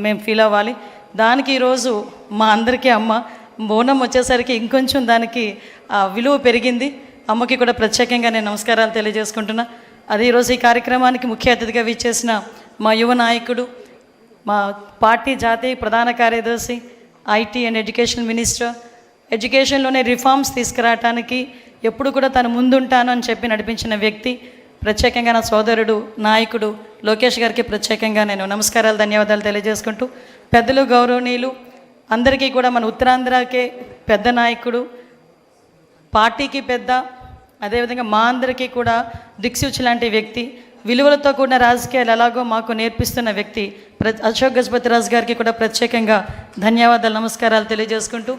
మేము ఫీల్ అవ్వాలి. దానికి ఈరోజు మా అందరికీ అమ్మ బోనం వచ్చేసరికి ఇంకొంచెం దానికి విలువ పెరిగింది. అమ్మకి కూడా ప్రత్యేకంగా నేను నమస్కారాలు తెలియజేసుకుంటున్నా. అదే ఈరోజు ఈ కార్యక్రమానికి ముఖ్య అతిథిగా విచ్చేసిన మా యువ నాయకుడు, మా పార్టీ జాతీయ ప్రధాన కార్యదర్శి, ఐటీ అండ్ ఎడ్యుకేషన్ మినిస్టర్, ఎడ్యుకేషన్లోనే రిఫార్మ్స్ తీసుకురావటానికి ఎప్పుడు కూడా తను ముందుంటాను అని చెప్పి నడిపించిన వ్యక్తి, ప్రత్యేకంగా నా సోదరుడు నాయకుడు లోకేష్ గారికి ప్రత్యేకంగా నేను నమస్కారాలు, ధన్యవాదాలు తెలియజేసుకుంటూ, పెద్దలు గౌరవనీయులు అందరికీ కూడా మన ఉత్తరాంధ్రకే పెద్ద నాయకుడు, పార్టీకి పెద్ద, అదేవిధంగా మా అందరికీ కూడా దిక్సూచి లాంటి వ్యక్తి, విలువలతో కూడిన రాజకీయాలు ఎలాగో మాకు నేర్పిస్తున్న వ్యక్తి అశోక్ గజపతి రాజు గారికి కూడా ప్రత్యేకంగా ధన్యవాదాలు, నమస్కారాలు తెలియజేసుకుంటూ,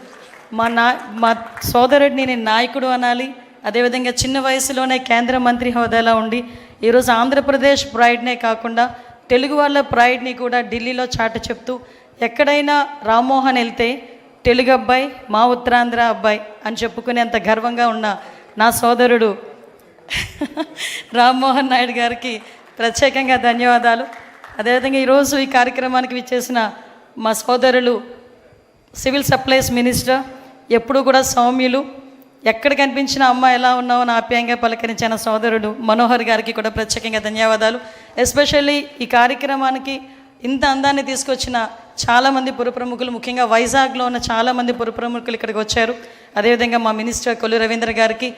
మా సోదరుడిని నేను నాయకుడు అనాలి. అదేవిధంగా చిన్న వయసులోనే కేంద్ర మంత్రి హోదాలో ఉండి ఈరోజు ఆంధ్రప్రదేశ్ ప్రైడ్నే కాకుండా తెలుగు వాళ్ళ ప్రైడ్ని కూడా ఢిల్లీలో చాటి చెప్తూ, ఎక్కడైనా రామ్మోహన్ వెళ్తే తెలుగు అబ్బాయి, మా ఉత్తరాంధ్ర అబ్బాయి అని చెప్పుకునేంత గర్వంగా ఉన్న నా సోదరుడు రామ్మోహన్ నాయుడు గారికి ప్రత్యేకంగా ధన్యవాదాలు. అదేవిధంగా ఈరోజు ఈ కార్యక్రమానికి విచ్చేసిన మా సోదరులు సివిల్ సప్లైస్ మినిస్టర్, ఎప్పుడు కూడా సౌమ్యులు, ఎక్కడ కనిపించిన అమ్మ ఎలా ఉన్నావో ఆప్యాయంగా పలకరించిన సోదరుడు మనోహర్ గారికి కూడా ప్రత్యేకంగా ధన్యవాదాలు. ఎస్పెషల్లీ ఈ కార్యక్రమానికి ఇంత అందాన్ని తీసుకొచ్చిన చాలామంది పురప్రముఖులు, ముఖ్యంగా వైజాగ్లో ఉన్న చాలామంది పురప్రముఖులు ఇక్కడికి వచ్చారు. అదేవిధంగా మా మినిస్టర్ కొల్లు రవీంద్ర గారికి,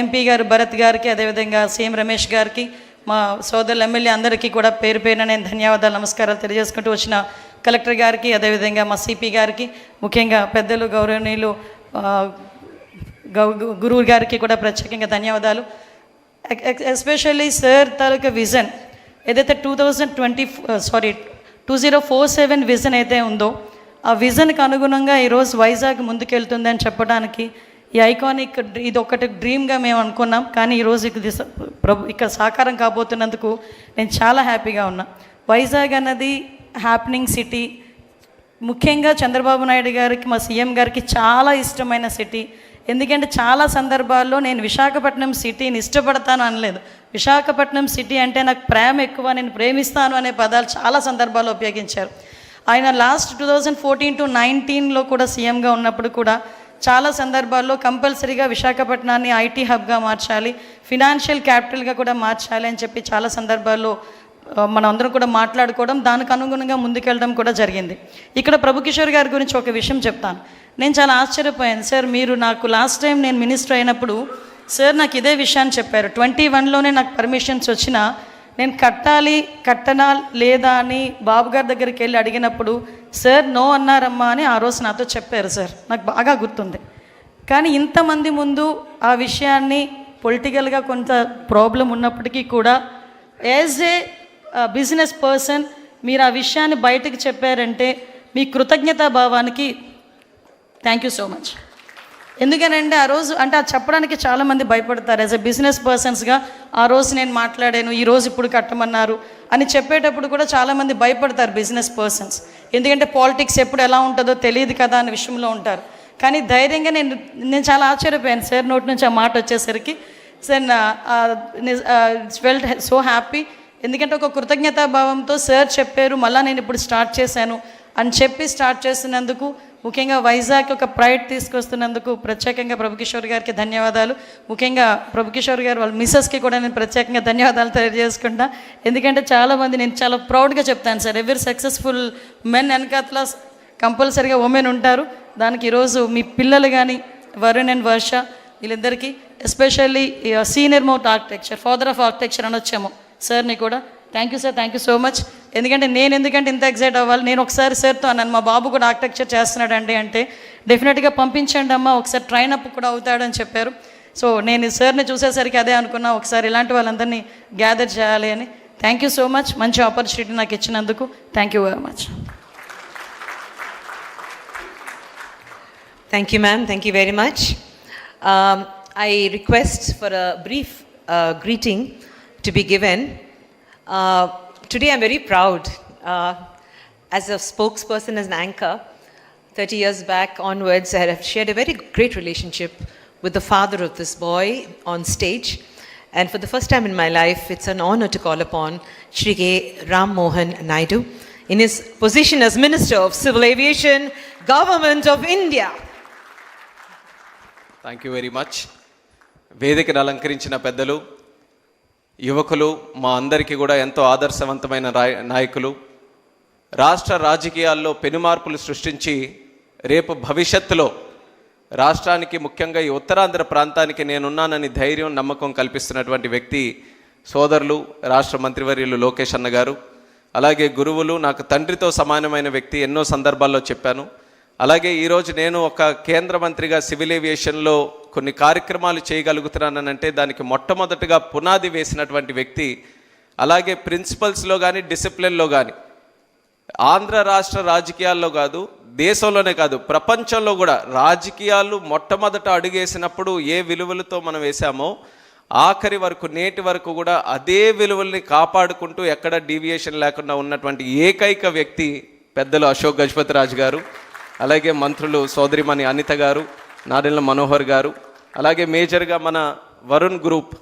ఎంపీ గారు భరత్ గారికి, అదేవిధంగా సీఎం రమేష్ గారికి, మా సోదరులు ఎమ్మెల్యే అందరికీ కూడా పేరు పేరున నేను ధన్యవాదాలు నమస్కారాలు తెలియజేసుకుంటూ వచ్చిన కలెక్టర్ గారికి, అదేవిధంగా మా సిపి గారికి, ముఖ్యంగా పెద్దలు గౌరవనీయులు గురువు గారికి కూడా ప్రత్యేకంగా ధన్యవాదాలు. ఎస్పెషల్లీ సార్ తాలూకా విజన్ ఏదైతే 2047 విజన్ అయితే ఉందో ఆ విజన్కి అనుగుణంగా ఈరోజు వైజాగ్ ముందుకెళ్తుందని చెప్పడానికి ఈ ఐకానిక్ ఇది ఒకటి డ్రీమ్గా మేము అనుకున్నాం. కానీ ఈరోజు ఇక్కడ సాకారం కాబోతున్నందుకు నేను చాలా హ్యాపీగా ఉన్నా. వైజాగ్ అన్నది హ్యాపెనింగ్ సిటీ, ముఖ్యంగా చంద్రబాబు నాయుడు గారికి, మా సీఎం గారికి చాలా ఇష్టమైన సిటీ. ఎందుకంటే చాలా సందర్భాల్లో నేను విశాఖపట్నం సిటీని ఇష్టపడతాను అనలేదు, విశాఖపట్నం సిటీ అంటే నాకు ప్రేమ ఎక్కువ, నేను ప్రేమిస్తాను అనే పదాలు చాలా సందర్భాల్లో ఉపయోగించారు. ఆయన లాస్ట్ 2014 to 19 కూడా సీఎంగా ఉన్నప్పుడు కూడా చాలా సందర్భాల్లో కంపల్సరీగా విశాఖపట్నాన్ని ఐటీ హబ్గా మార్చాలి, ఫినాన్షియల్ క్యాపిటల్గా కూడా మార్చాలి అని చెప్పి చాలా సందర్భాల్లో మనం అందరం కూడా మాట్లాడుకోవడం, దానికి అనుగుణంగా ముందుకెళ్ళడం కూడా జరిగింది. ఇక్కడ ప్రభుకిషోర్ గారి గురించి ఒక విషయం చెప్తాను. నేను చాలా ఆశ్చర్యపోయాను. సార్ మీరు నాకు లాస్ట్ టైం నేను మినిస్టర్ అయినప్పుడు సార్ నాకు ఇదే విషయాన్ని చెప్పారు. 21లోనే నాకు పర్మిషన్స్ వచ్చినా నేను కట్టనా లేదా అని బాబు గారి దగ్గరికి వెళ్ళి అడిగినప్పుడు సార్ నో అన్నారమ్మా అని ఆ రోజు నాతో చెప్పారు. సార్ నాకు బాగా గుర్తుంది. కానీ ఇంతమంది ముందు ఆ విషయాన్ని పొలిటికల్గా కొంత ప్రాబ్లం ఉన్నప్పటికీ కూడా యాజ్ ఏ బిజినెస్ పర్సన్ మీరు ఆ విషయాన్ని బయటకు చెప్పారంటే మీ కృతజ్ఞతాభావానికి థ్యాంక్ యూ సో మచ్. ఎందుకనంటే ఆ రోజు అంటే అది చెప్పడానికి చాలామంది భయపడతారు. యాజ్ ఎ బిజినెస్ పర్సన్స్గా ఆ రోజు నేను మాట్లాడాను, ఈరోజు ఇప్పుడు కట్టమన్నారు అని చెప్పేటప్పుడు కూడా చాలామంది భయపడతారు బిజినెస్ పర్సన్స్. ఎందుకంటే పాలిటిక్స్ ఎప్పుడు ఎలా ఉంటుందో తెలియదు కదా అనే విషయంలో ఉంటారు. కానీ ధైర్యంగా నేను చాలా ఆశ్చర్యపోయాను సార్ నోటి నుంచి ఆ మాట వచ్చేసరికి. Sir felt so happy. ఎందుకంటే ఒక కృతజ్ఞతాభావంతో సార్ చెప్పారు, మళ్ళీ నేను ఇప్పుడు స్టార్ట్ చేశాను అని చెప్పి స్టార్ట్ చేస్తున్నందుకు, ముఖ్యంగా వైజాగ్ ఒక ప్రైడ్ తీసుకొస్తున్నందుకు ప్రత్యేకంగా ప్రభుకిషోర్ గారికి ధన్యవాదాలు. ముఖ్యంగా ప్రభుకిషోర్ గారు వాళ్ళ మిస్సెస్కి కూడా నేను ప్రత్యేకంగా ధన్యవాదాలు తెలియజేసుకుంటా. ఎందుకంటే చాలామంది నేను చాలా ప్రౌడ్గా చెప్తాను సార్, ఎవరి సక్సెస్ఫుల్ మెన్ వెనకాతల కంపల్సరీగా ఉమెన్ ఉంటారు. దానికి ఈరోజు మీ పిల్లలు కానీ వరుణ్ అండ్ వర్ష వీళ్ళిద్దరికీ especially senior most architecture, father of architecture అని వచ్చాము సార్ని కూడా thank you sir, thank you so much. ఎందుకంటే ఎందుకంటే ఇంత ఎక్సైట్ అవ్వాలి, నేను ఒకసారి సార్తో అన్నాను మా బాబు కూడా ఆర్కిటెక్చర్ చేస్తున్నాడండి అంటే డెఫినెట్గా పంపించండి అమ్మా, ఒకసారి ట్రైన్ అప్ కూడా అవుతాడని చెప్పారు. సో నేను సార్ని చూసేసరికి అదే అనుకున్నా, ఒకసారి ఇలాంటి వాళ్ళందరినీ గ్యాదర్ చేయాలి అని. థ్యాంక్ యూ సో మచ్, మంచి ఆపర్చునిటీ నాకు ఇచ్చినందుకు thank you very much. Thank you, ma'am. Thank you very much. I request for a brief greeting to be given. Today I'm very proud as a spokesperson, as an anchor. 30 years back onwards, I have shared a very great relationship with the father of this boy on stage. And for the first time in my life, it's an honor to call upon Shri K. Ram Mohan Naidu in his position as Minister of Civil Aviation, Government of India. Thank you very much. వేదికను అలంకరించిన పెద్దలు, యువకులు, మా అందరికీ కూడా ఎంతో ఆదర్శవంతమైన నాయకులు, రాష్ట్ర రాజకీయాల్లో పెనుమార్పులు సృష్టించి రేపు భవిష్యత్తులో రాష్ట్రానికి, ముఖ్యంగా ఈ ఉత్తరాంధ్ర ప్రాంతానికి నేనున్నానని ధైర్యం, నమ్మకం కల్పిస్తున్నటువంటి వ్యక్తి సోదరులు రాష్ట్ర మంత్రివర్యులు లోకేష్ అన్న గారు. అలాగే గురువులు, నాకు తండ్రితో సమానమైన వ్యక్తి, ఎన్నో సందర్భాల్లో చెప్పాను. అలాగే ఈరోజు నేను ఒక కేంద్ర మంత్రిగా సివిల్ ఏవియేషన్లో కొన్ని కార్యక్రమాలు చేయగలుగుతున్నానంటే దానికి మొట్టమొదటిగా పునాది వేసినటువంటి వ్యక్తి. అలాగే ప్రిన్సిపల్స్లో కానీ డిసిప్లిన్లో కానీ ఆంధ్ర రాష్ట్ర రాజకీయాల్లో కాదు, దేశంలోనే కాదు ప్రపంచంలో కూడా రాజకీయాలు మొట్టమొదట అడుగేసినప్పుడు ఏ విలువలతో మనం వేసామో ఆఖరి వరకు నేటి వరకు కూడా అదే విలువల్ని కాపాడుకుంటూ ఎక్కడ డీవియేషన్ లేకుండా ఉన్నటువంటి ఏకైక వ్యక్తి పెద్దలు అశోక్ గజపతి రాజు గారు. అలాగే మంత్రులు సోదరిమణి అనిత గారు, నాదెళ్ల మనోహర్ గారు, అలాగే మేజర్గా మన వరుణ్ గ్రూప్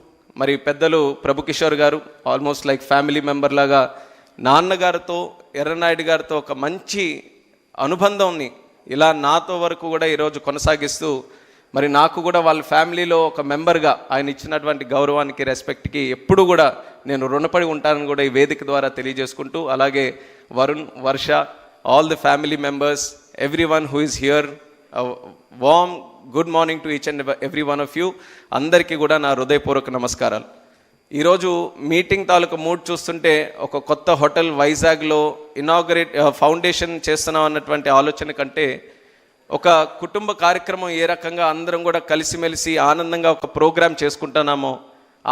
మరి పెద్దలు ప్రభుకిషోర్ గారు, ఆల్మోస్ట్ లైక్ ఫ్యామిలీ మెంబర్ లాగా నాన్నగారితో ఎర్రనాయుడు గారితో ఒక మంచి అనుబంధంని ఇలా నాతో వరకు కూడా ఈరోజు కొనసాగిస్తూ మరి నాకు కూడా వాళ్ళ ఫ్యామిలీలో ఒక మెంబర్గా ఆయన ఇచ్చినటువంటి గౌరవానికి, రెస్పెక్ట్కి ఎప్పుడు కూడా నేను రుణపడి ఉంటానని కూడా ఈ వేదిక ద్వారా తెలియజేసుకుంటూ, అలాగే వరుణ్, వర్ష, all the family members, everyone who is here, a warm good morning to each and every one of you. అందరికీ కూడా నా హృదయపూర్వక నమస్కారాలు. ఈరోజు మీటింగ్ తాలూకు మూడ్ చూస్తుంటే ఒక కొత్త హోటల్ వైజాగ్లో ఫౌండేషన్ చేస్తున్నాం అన్నటువంటి ఆలోచన కంటే ఒక కుటుంబ కార్యక్రమం ఏ రకంగా అందరం కూడా కలిసిమెలిసి ఆనందంగా ఒక ప్రోగ్రామ్ చేసుకుంటున్నామో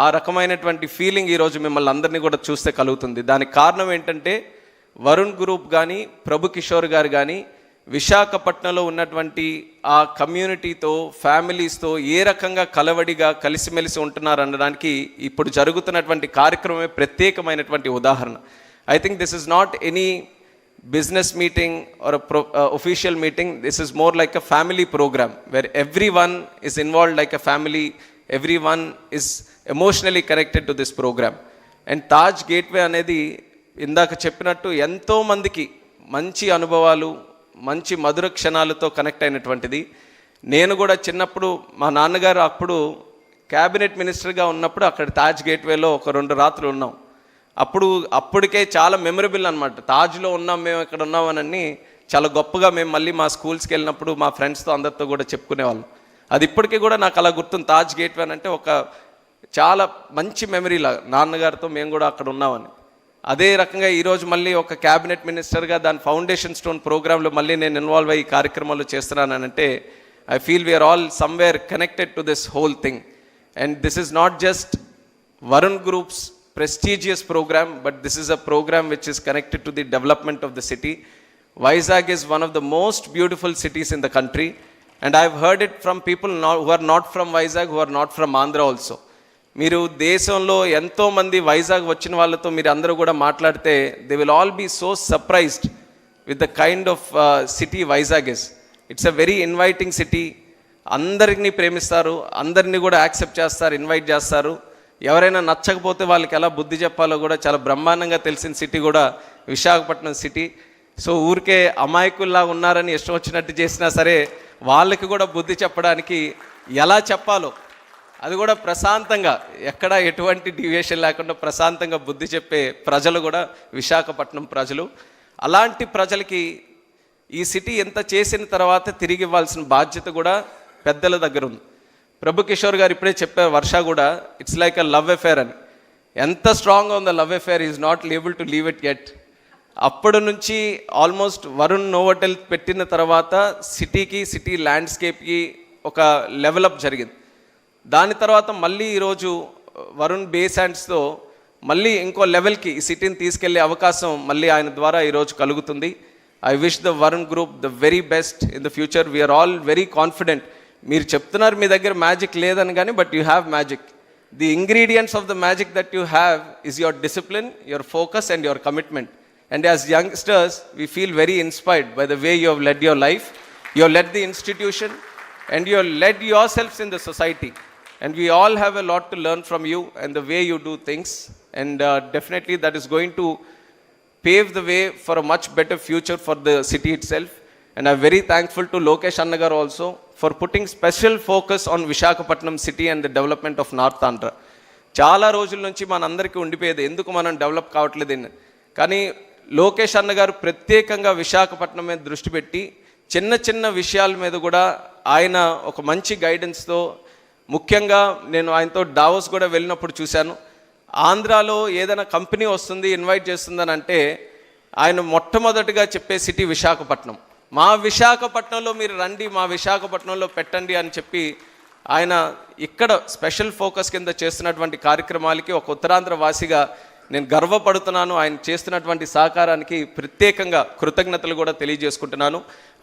ఆ రకమైనటువంటి ఫీలింగ్ ఈరోజు మిమ్మల్ని అందరినీ కూడా చూస్తే కలుగుతుంది. దానికి కారణం ఏంటంటే వరుణ్ గ్రూప్ కానీ ప్రభు కిషోర్ గారు కానీ విశాఖపట్నంలో ఉన్నటువంటి ఆ కమ్యూనిటీతో ఫ్యామిలీస్తో ఏ రకంగా కలవడిగా కలిసిమెలిసి ఉంటున్నారు అనడానికి ఇప్పుడు జరుగుతున్నటువంటి కార్యక్రమమే ప్రత్యేకమైనటువంటి ఉదాహరణ. I think this is not any business meeting or official meeting. This is more like a family program where everyone is involved like a family, everyone is emotionally connected to this program. And Taj Gateway అనేది ఇందాక చెప్పినట్టు ఎంతో మందికి మంచి అనుభవాలు మంచి మధుర క్షణాలతో connect అయినటువంటిది. నేను కూడా చిన్నప్పుడు మా నాన్నగారు అప్పుడు క్యాబినెట్ మినిస్టర్గా ఉన్నప్పుడు అక్కడ తాజ్ గేట్వేలో ఒక 2 రాత్రులు ఉన్నాం. అప్పటికే చాలా మెమరబుల్ అనమాట. తాజ్లో ఉన్నాం మేము, ఇక్కడ ఉన్నామని చాలా గొప్పగా మేము మళ్ళీ మా స్కూల్స్కి వెళ్ళినప్పుడు మా ఫ్రెండ్స్తో అందరితో కూడా చెప్పుకునేవాళ్ళం. అది ఇప్పటికీ కూడా నాకు అలా గుర్తుంది. తాజ్ గేట్వే అంటే ఒక చాలా మంచి మెమరీలా నాన్నగారితో మేము కూడా అక్కడ ఉన్నామని. అదే రకంగా ఈరోజు మళ్ళీ ఒక క్యాబినెట్ మినిస్టర్గా దాని ఫౌండేషన్ స్టోన్ ప్రోగ్రాంలో మళ్ళీ నేను ఇన్వాల్వ్ అయ్యి కార్యక్రమాలు చేస్తున్నానంటే I feel we are all somewhere connected to this whole thing. And this is not just Varun groups prestigious program, but this is a program which is connected to the development of the city. Vizag is one of the most beautiful cities in the country, and I've heard it from people who are not from Vizag, who are not from Andhra also. మీరు దేశంలో ఎంతో మంది వైజాగ్ వచ్చిన వాళ్ళతో మీరు అందరూ కూడా మాట్లాడితే they will all be so surprised with the kind of city Vizag is. It's a very inviting city. అందరిని ప్రేమిస్తారు, అందరినీ కూడా యాక్సెప్ట్ చేస్తారు, ఇన్వైట్ చేస్తారు. ఎవరైనా నచ్చకపోతే వాళ్ళకి ఎలా బుద్ధి చెప్పాలో కూడా చాలా బ్రహ్మాండంగా తెలిసిన సిటీ కూడా విశాఖపట్నం సిటీ. సో ఊరికే అమాయకుల్లా ఉన్నారని ఇష్టం వచ్చినట్టు చేసినా సరే వాళ్ళకి కూడా బుద్ధి చెప్పడానికి ఎలా చెప్పాలో అది కూడా ప్రశాంతంగా, ఎక్కడ ఎటువంటి డివియేషన్ లేకుండా ప్రశాంతంగా బుద్ధి చెప్పే ప్రజలు కూడా విశాఖపట్నం ప్రజలు. అలాంటి ప్రజలకి ఈ సిటీ ఎంత చేసిన తర్వాత తిరిగి ఇవ్వాల్సిన బాధ్యత కూడా పెద్దల దగ్గర ఉంది. ప్రభు కిషోర్ గారు ఇప్పుడే చెప్పారు, వర్ష కూడా it's like a love affair అని. ఎంత స్ట్రాంగ్గా ఉందో love affair, is not able to leave it yet. అప్పటి నుంచి ఆల్మోస్ట్ వరుణ్ నోవోటెల్ పెట్టిన తర్వాత సిటీ ల్యాండ్స్కేప్కి ఒక లెవెలప్ జరిగింది. దాని తర్వాత మళ్ళీ ఈరోజు వరుణ్ బేస్ హ్యాండ్స్తో మళ్ళీ ఇంకో లెవెల్కి ఈ సిటీని తీసుకెళ్లే అవకాశం మళ్ళీ ఆయన ద్వారా ఈరోజు కలుగుతుంది. I wish the Varun group the very best in the future. We are all very confident. మీరు చెప్తున్నారు మీ దగ్గర మ్యాజిక్ లేదని కానీ, but you have magic. The ingredients of the magic that you have is your discipline, your focus and your commitment. And as youngsters we feel very inspired by the way you have led your life, you have led the institution and you have led yourselves in the society, and we all have a lot to learn from you and the way you do things, and definitely that is going to pave the way for a much better future for the city itself. And I'm very thankful to Lokesh Annagar also for putting special focus on Visakhapatnam city and the development of North Andhra. చాలా రోజుల నుంచి మనందరికీ ఉండిపోయేది ఎందుకు మనం develop కావట్లేదని. కానీ లోకేష్ అన్న గారు ప్రత్యేకంగా విశాఖపట్నం మీద దృష్టి పెట్టి చిన్న విషయాల మీద కూడా ఆయన ఒక మంచి గైడెన్స్తో, ముఖ్యంగా నేను ఆయనతో డావోస్ కూడా వెళ్ళినప్పుడు చూశాను. ఆంధ్రాలో ఏదైనా కంపెనీ వస్తుంది ఇన్వైట్ చేస్తుందని అంటే ఆయన మొట్టమొదటిగా చెప్పే సిటీ విశాఖపట్నం. మా విశాఖపట్నంలో మీరు రండి, మా విశాఖపట్నంలో పెట్టండి అని చెప్పి ఆయన ఇక్కడ స్పెషల్ ఫోకస్ కింద చేస్తున్నటువంటి కార్యక్రమాలకి ఒక ఉత్తరాంధ్ర వాసిగా నేను గర్వపడుతున్నాను. ఆయన చేస్తున్నటువంటి సహకారానికి ప్రత్యేకంగా కృతజ్ఞతలు కూడా తెలియజేసుకుంటున్నాను.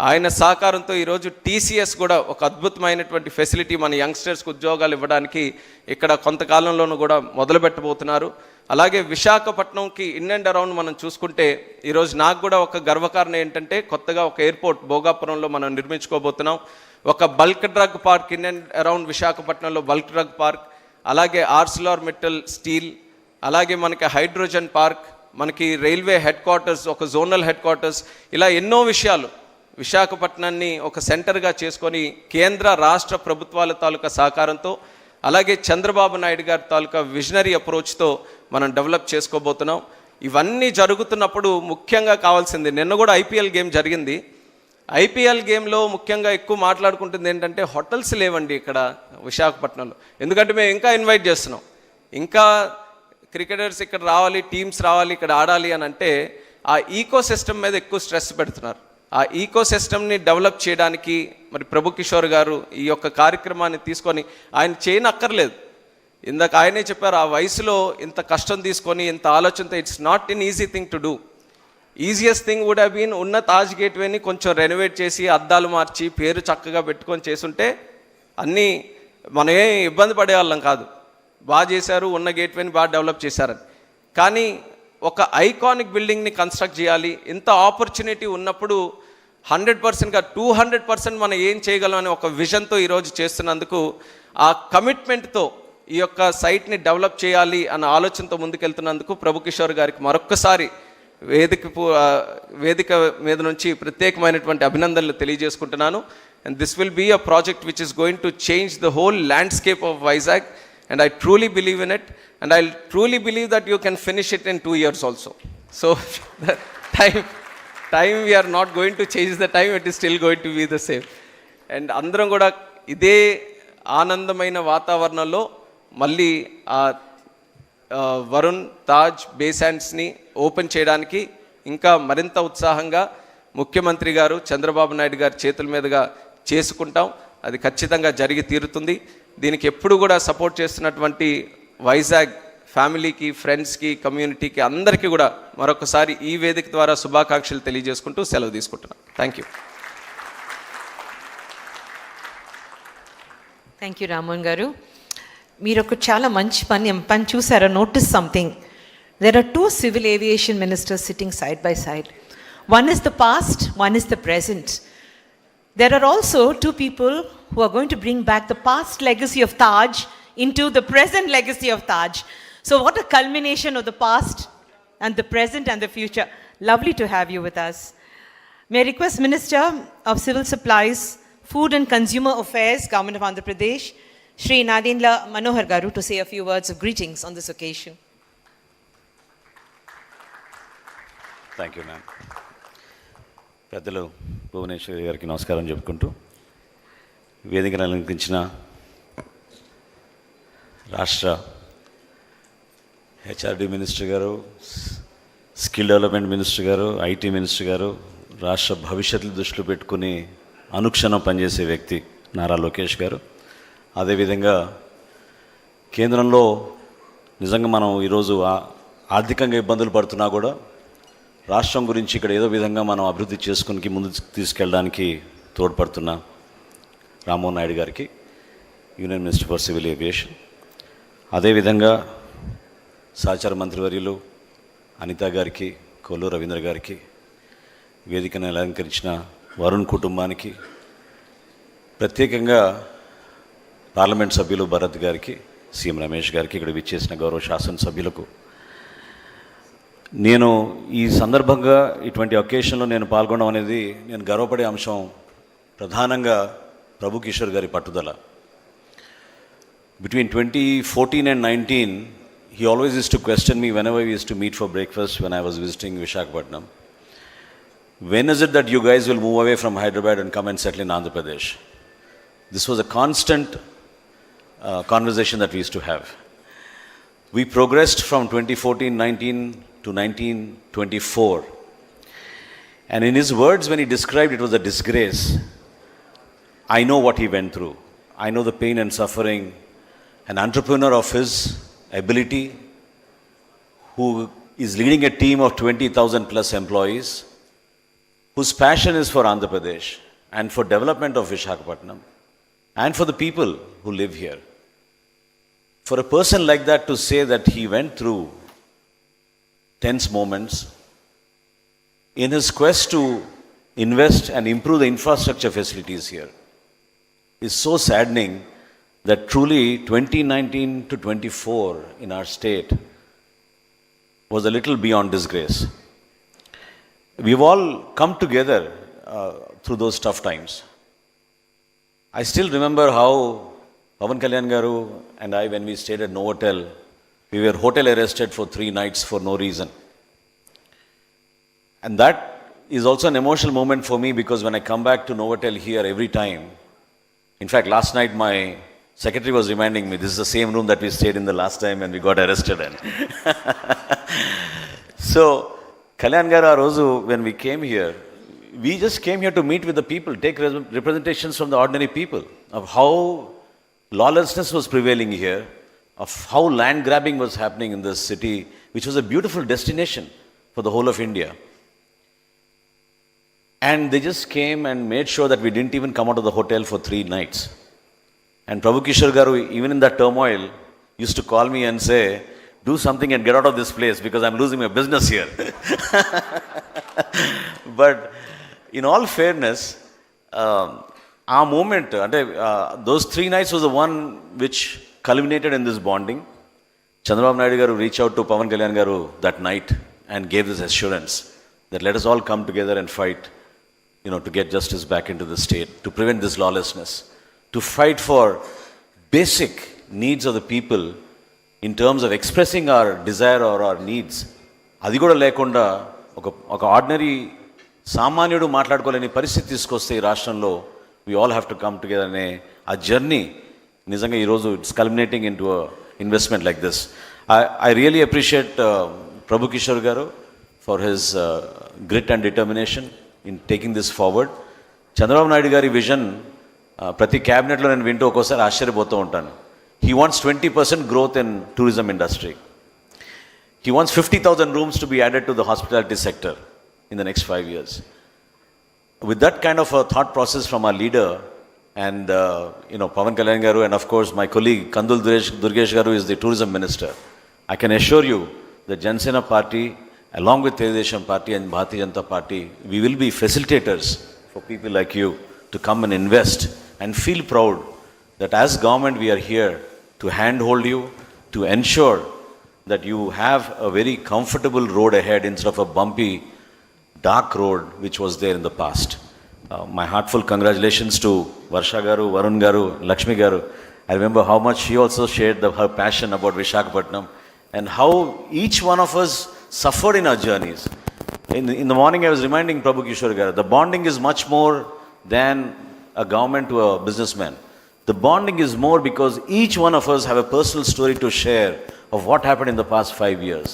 ఆయన సహకారంతో ఈరోజు టీసీఎస్ కూడా ఒక అద్భుతమైనటువంటి ఫెసిలిటీ మన యంగ్స్టర్స్కి ఉద్యోగాలు ఇవ్వడానికి ఇక్కడ కొంతకాలంలోనూ కూడా మొదలు పెట్టబోతున్నారు. అలాగే విశాఖపట్నంకి ఇన్ అండ్ అరౌండ్ మనం చూసుకుంటే ఈరోజు నాకు కూడా ఒక గర్వకారణం ఏంటంటే కొత్తగా ఒక ఎయిర్పోర్ట్ భోగాపురంలో మనం నిర్మించుకోబోతున్నాం. ఒక bulk drug park in and around విశాఖపట్నంలో బల్క్ డ్రగ్ పార్క్, అలాగే ఆర్సిలార్ మెటల్ స్టీల్, అలాగే మనకి హైడ్రోజన్ పార్క్, మనకి రైల్వే హెడ్ క్వార్టర్స్, ఒక జోనల్ హెడ్ క్వార్టర్స్, ఇలా ఎన్నో విషయాలు విశాఖపట్నాన్ని ఒక సెంటర్గా చేసుకొని కేంద్ర రాష్ట్ర ప్రభుత్వాల తాలూకా సహకారంతో, అలాగే చంద్రబాబు నాయుడు గారి తాలూకా విజనరీ అప్రోచ్తో మనం డెవలప్ చేసుకోబోతున్నాం. ఇవన్నీ జరుగుతున్నప్పుడు ముఖ్యంగా కావాల్సింది, నిన్న కూడా ఐపీఎల్ గేమ్ జరిగింది. ఐపీఎల్ గేమ్లో ముఖ్యంగా ఎక్కువ మాట్లాడుకుంటుంది ఏంటంటే హోటల్స్ లేవండి ఇక్కడ విశాఖపట్నంలో. ఎందుకంటే మేము ఇంకా ఇన్వైట్ చేస్తున్నాం, ఇంకా క్రికెటర్స్ ఇక్కడ రావాలి, టీమ్స్ రావాలి, ఇక్కడ ఆడాలి అని అంటే ఆ ఈకో సిస్టమ్ మీద ఎక్కువ స్ట్రెస్ పెడుతున్నారు. ఆ ఈకో సిస్టమ్ని డెవలప్ చేయడానికి మరి ప్రభు కిషోర్ గారు ఈ యొక్క కార్యక్రమాన్ని తీసుకొని ఆయన చేయనక్కర్లేదు. ఇందాక ఆయనే చెప్పారు, ఆ వయసులో ఇంత కష్టం తీసుకొని ఇంత ఆలోచనతో it's not an easy thing to do. Easiest thing would have been ఉన్న తాజ్ గేట్వేని కొంచెం రెనోవేట్ చేసి అద్దాలు మార్చి పేరు చక్కగా పెట్టుకొని చేసుంటే అన్నీ మనం ఏం ఇబ్బంది పడేవాళ్ళం కాదు. బాగా చేశారు, ఉన్న గేట్వేని బాగా డెవలప్ చేశారని. కానీ ఒక ఐకానిక్ బిల్డింగ్ని కన్స్ట్రక్ట్ చేయాలి, ఇంత ఆపర్చునిటీ ఉన్నప్పుడు 100%గా 200% మనం ఏం చేయగలం అని ఒక విజన్తో ఈరోజు చేస్తున్నందుకు, ఆ కమిట్మెంట్తో ఈ యొక్క సైట్ని డెవలప్ చేయాలి అన్న ఆలోచనతో ముందుకెళ్తున్నందుకు ప్రభు కిషోర్ గారికి మరొక్కసారి వేదిక మీద నుంచి ప్రత్యేకమైనటువంటి అభినందనలు తెలియజేసుకుంటున్నాను. And this will be a project which is going to change the whole landscape of Vizag. And I truly believe in it, and I truly believe that you can finish it in 2 years also. So the time we are not going to change the time, it is still going to be the same. And అందరం కూడా ఇదే ఆనందమైన వాతావరణంలో మళ్ళీ ఆ Varun Taj బేసాండ్స్ని open చేయడానికి ఇంకా మరింత ఉత్సాహంగా ముఖ్యమంత్రి గారు చంద్రబాబు నాయుడు గారి చేతుల మీదుగా చేసుకుంటాం. అది ఖచ్చితంగా జరిగి తీరుతుంది. దీనికి ఎప్పుడు కూడా సపోర్ట్ చేస్తున్నటువంటి వైజాగ్ ఫ్యామిలీకి, ఫ్రెండ్స్కి, కమ్యూనిటీకి అందరికీ కూడా మరొకసారి ఈ వేదిక ద్వారా శుభాకాంక్షలు తెలియజేసుకుంటూ సెలవు తీసుకుంటున్నాను. Thank you. Thank you Ramohan గారు. మీరు ఒక చాలా మంచి పని చూసారా? Notice something. There are 2 civil aviation ministers sitting side by side. One is the past, one is the present. There are also 2 people who are going to bring back the past legacy of Taj into the present legacy of Taj. So what a culmination of the past and the present and the future. Lovely to have you with us. May I request Minister of Civil Supplies, Food and Consumer Affairs, Government of Andhra Pradesh, Shri Nadinla Manohar Garu, to say a few words of greetings on this occasion. Thank you, ma'am. పెద్దలు భువనేశ్వరి గారికి నమస్కారం చెప్పుకుంటూ, వేదికను అలంకరించిన రాష్ట్ర HRD minister గారు, skill development minister గారు, IT minister గారు, రాష్ట్ర భవిష్యత్తు దృష్టిలో పెట్టుకుని అనుక్షణం పనిచేసే వ్యక్తి నారా లోకేష్ గారు, అదేవిధంగా కేంద్రంలో నిజంగా మనం ఈరోజు ఆర్థికంగా ఇబ్బందులు పడుతున్నా కూడా రాష్ట్రం గురించి ఇక్కడ ఏదో విధంగా మనం అభివృద్ధి చేసుకుని ముందు తీసుకెళ్ళడానికి తోడ్పడుతున్న రామ్మోహన్ నాయుడు గారికి, union minister for civil aviation, అదేవిధంగా సహచార మంత్రివర్యులు అనిత గారికి, కొల్లు రవీంద్ర గారికి, వేదికను అలంకరించిన వరుణ్ కుటుంబానికి, ప్రత్యేకంగా పార్లమెంట్ సభ్యులు భరత్ గారికి, సీఎం రమేష్ గారికి, ఇక్కడ విచ్చేసిన గౌరవ శాసనసభ్యులకు, నేను ఈ సందర్భంగా ఇటువంటి ఒకేషన్లో నేను పాల్గొనడం అనేది నేను గర్వపడే అంశం ప్రధానంగా ప్రభు కిషోర్ గారి పట్టుదల. Between 2014 and 19, he always used to question me whenever we used to meet for breakfast when I was visiting Visakhapatnam. When is it that you guys will move away from Hyderabad and come and settle in Andhra Pradesh? This was a constant conversation that we used to have. We progressed from 2014-19 to 1924. And in his words, when he described it was a disgrace, I know what he went through. I know the pain and suffering. An entrepreneur of his ability, who is leading a team of 20,000 plus employees, whose passion is for Andhra Pradesh and for development of Visakhapatnam and for the people who live here. For a person like that to say that he went through tense moments in his quest to invest and improve the infrastructure facilities here is so saddening that truly 2019 to 24 in our state was a little beyond disgrace. We've all come together through those tough times. I still remember how Pavan Kalyan Garu and I, when we stayed at Novotel, we were hotel arrested for 3 nights for no reason. And that is also an emotional moment for me, because when I come back to Novotel here every time, in fact last night my Secretary was reminding me, this is the same room that we stayed in the last time and we got arrested in. So, Kalyan garu, aa roju, when we came here, we just came here to meet with the people, take representations from the ordinary people of how lawlessness was prevailing here, of how land grabbing was happening in this city, which was a beautiful destination for the whole of India. And they just came and made sure that we didn't even come out of the hotel for 3 nights. And Prabhu Kishore garu, even in that turmoil, used to call me and say, do something and get out of this place because I'm losing my business here. But in all fairness, our moment, those 3 nights was the one which culminated in this bonding. Chandrababu Naidu garu reached out to Pawan Kalyan garu that night and gave this assurance that let us all come together and fight, to get justice back into the state, to prevent this lawlessness, to fight for basic needs of the people in terms of expressing our desire or our needs. అది కూడా లేకుండా ఒక ordinary సామాన్యుడు మాట్లాడుకోలేని పరిస్థితి తీసుకొస్తే ఈ రాష్ట్రంలో we all have to come together అనే ఆ జర్నీ నిజంగా ఈరోజు it's culminating in to investment like this. I really appreciate Prabhu Kishore garu for his grit and determination in taking this forward. Chandrababu Naidu గారి vision ప్రతి క్యాబినెట్లో నేను వింటూ ఒక్కోసారి ఆశ్చర్యపోతూ ఉంటాను. He wants 20% growth in tourism industry. He wants 50,000 rooms to be added to the hospitality sector in the next 5 years. With that kind of a thought process from our leader and Pawan Kalyan garu and of course my colleague Kandul Durgesh garu is the tourism minister. I can assure you the Jansena party along with Telugudesam party and Bharatiya Janata party, we will be facilitators for people like you to come and invest and feel proud that as government we are here to handhold you, to ensure that you have a very comfortable road ahead instead of a bumpy, dark road which was there in the past. My heartfelt congratulations to Varsha garu, Varun garu, Lakshmi garu. I remember how much she also shared her passion about Visakhapatnam and how each one of us suffered in our journeys. In the morning I was reminding Prabhu Kishore garu, the bonding is much more than a government to a businessman. The bonding is more because each one of us have a personal story to share of what happened in the past 5 years.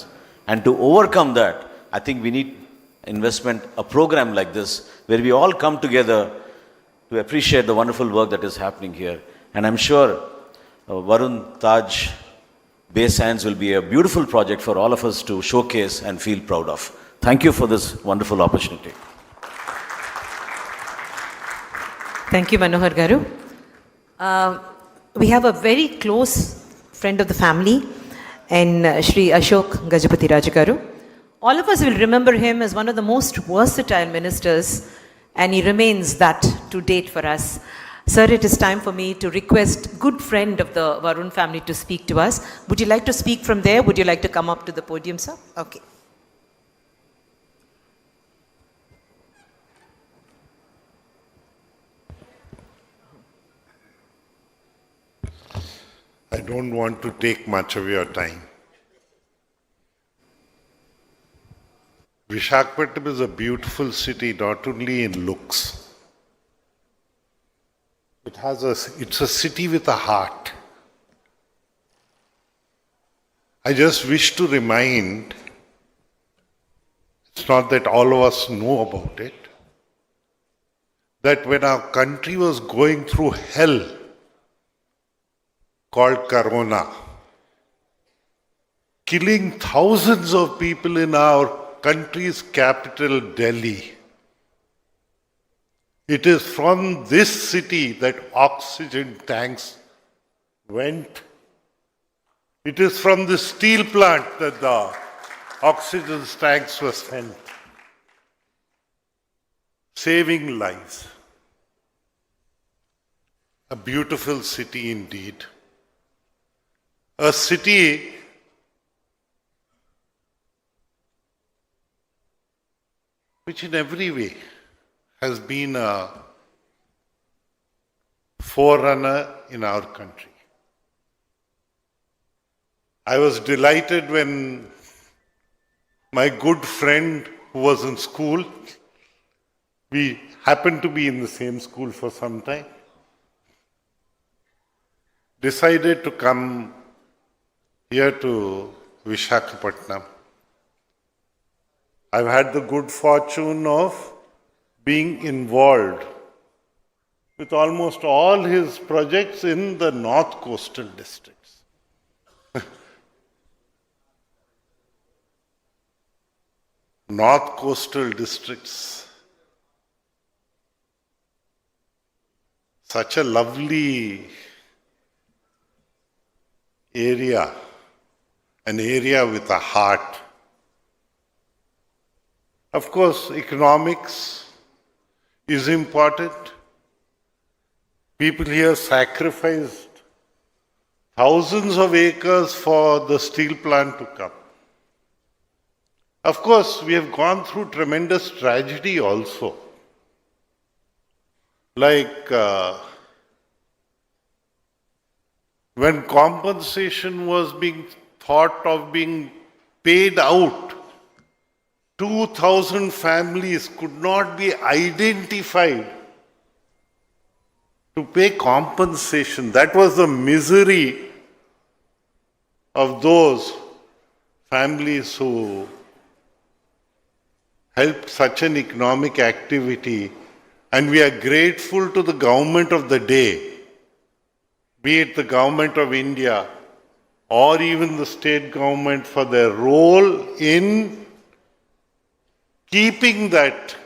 And to overcome that, I think we need investment, a program like this, where we all come together to appreciate the wonderful work that is happening here. And I'm sure Varun Taj Bay Sands will be a beautiful project for all of us to showcase and feel proud of. Thank you for this wonderful opportunity. Thank you, Manohar garu. We have a very close friend of the family and Shri Ashok Gajapati Raju garu. All of us will remember him as one of the most versatile ministers and he remains that to date for us. Sir, it is time for me to request good friend of the Varun family to speak to us. Would you like to speak from there? Would you like to come up to the podium, sir? Okay. I don't want to take much of your time. Visakhapatnam is a beautiful city, not only in looks. It's a city with a heart. I just wish to remind, it's not that all of us know about it, that when our country was going through hell called Corona, killing thousands of people in our country's capital, Delhi. It is from this city that oxygen tanks went. It is from the steel plant that the oxygen tanks were sent, saving lives. A beautiful city indeed. A city which in every way has been a forerunner in our country. I was delighted when my good friend who was in school, we happened to be in the same school for some time, decided to come here to Visakhapatnam. I've had the good fortune of being involved with almost all his projects in the north coastal districts. North coastal districts. Such a lovely area, an area with a heart. Of course, economics is important. People here sacrificed thousands of acres for the steel plant to come. Of course, we have gone through tremendous tragedy also. Like when compensation was being thought of being paid out, 2,000 families could not be identified to pay compensation. That was the misery of those families who helped such an economic activity. And we are grateful to the government of the day, be it the government of India or even the state government, for their role in keeping that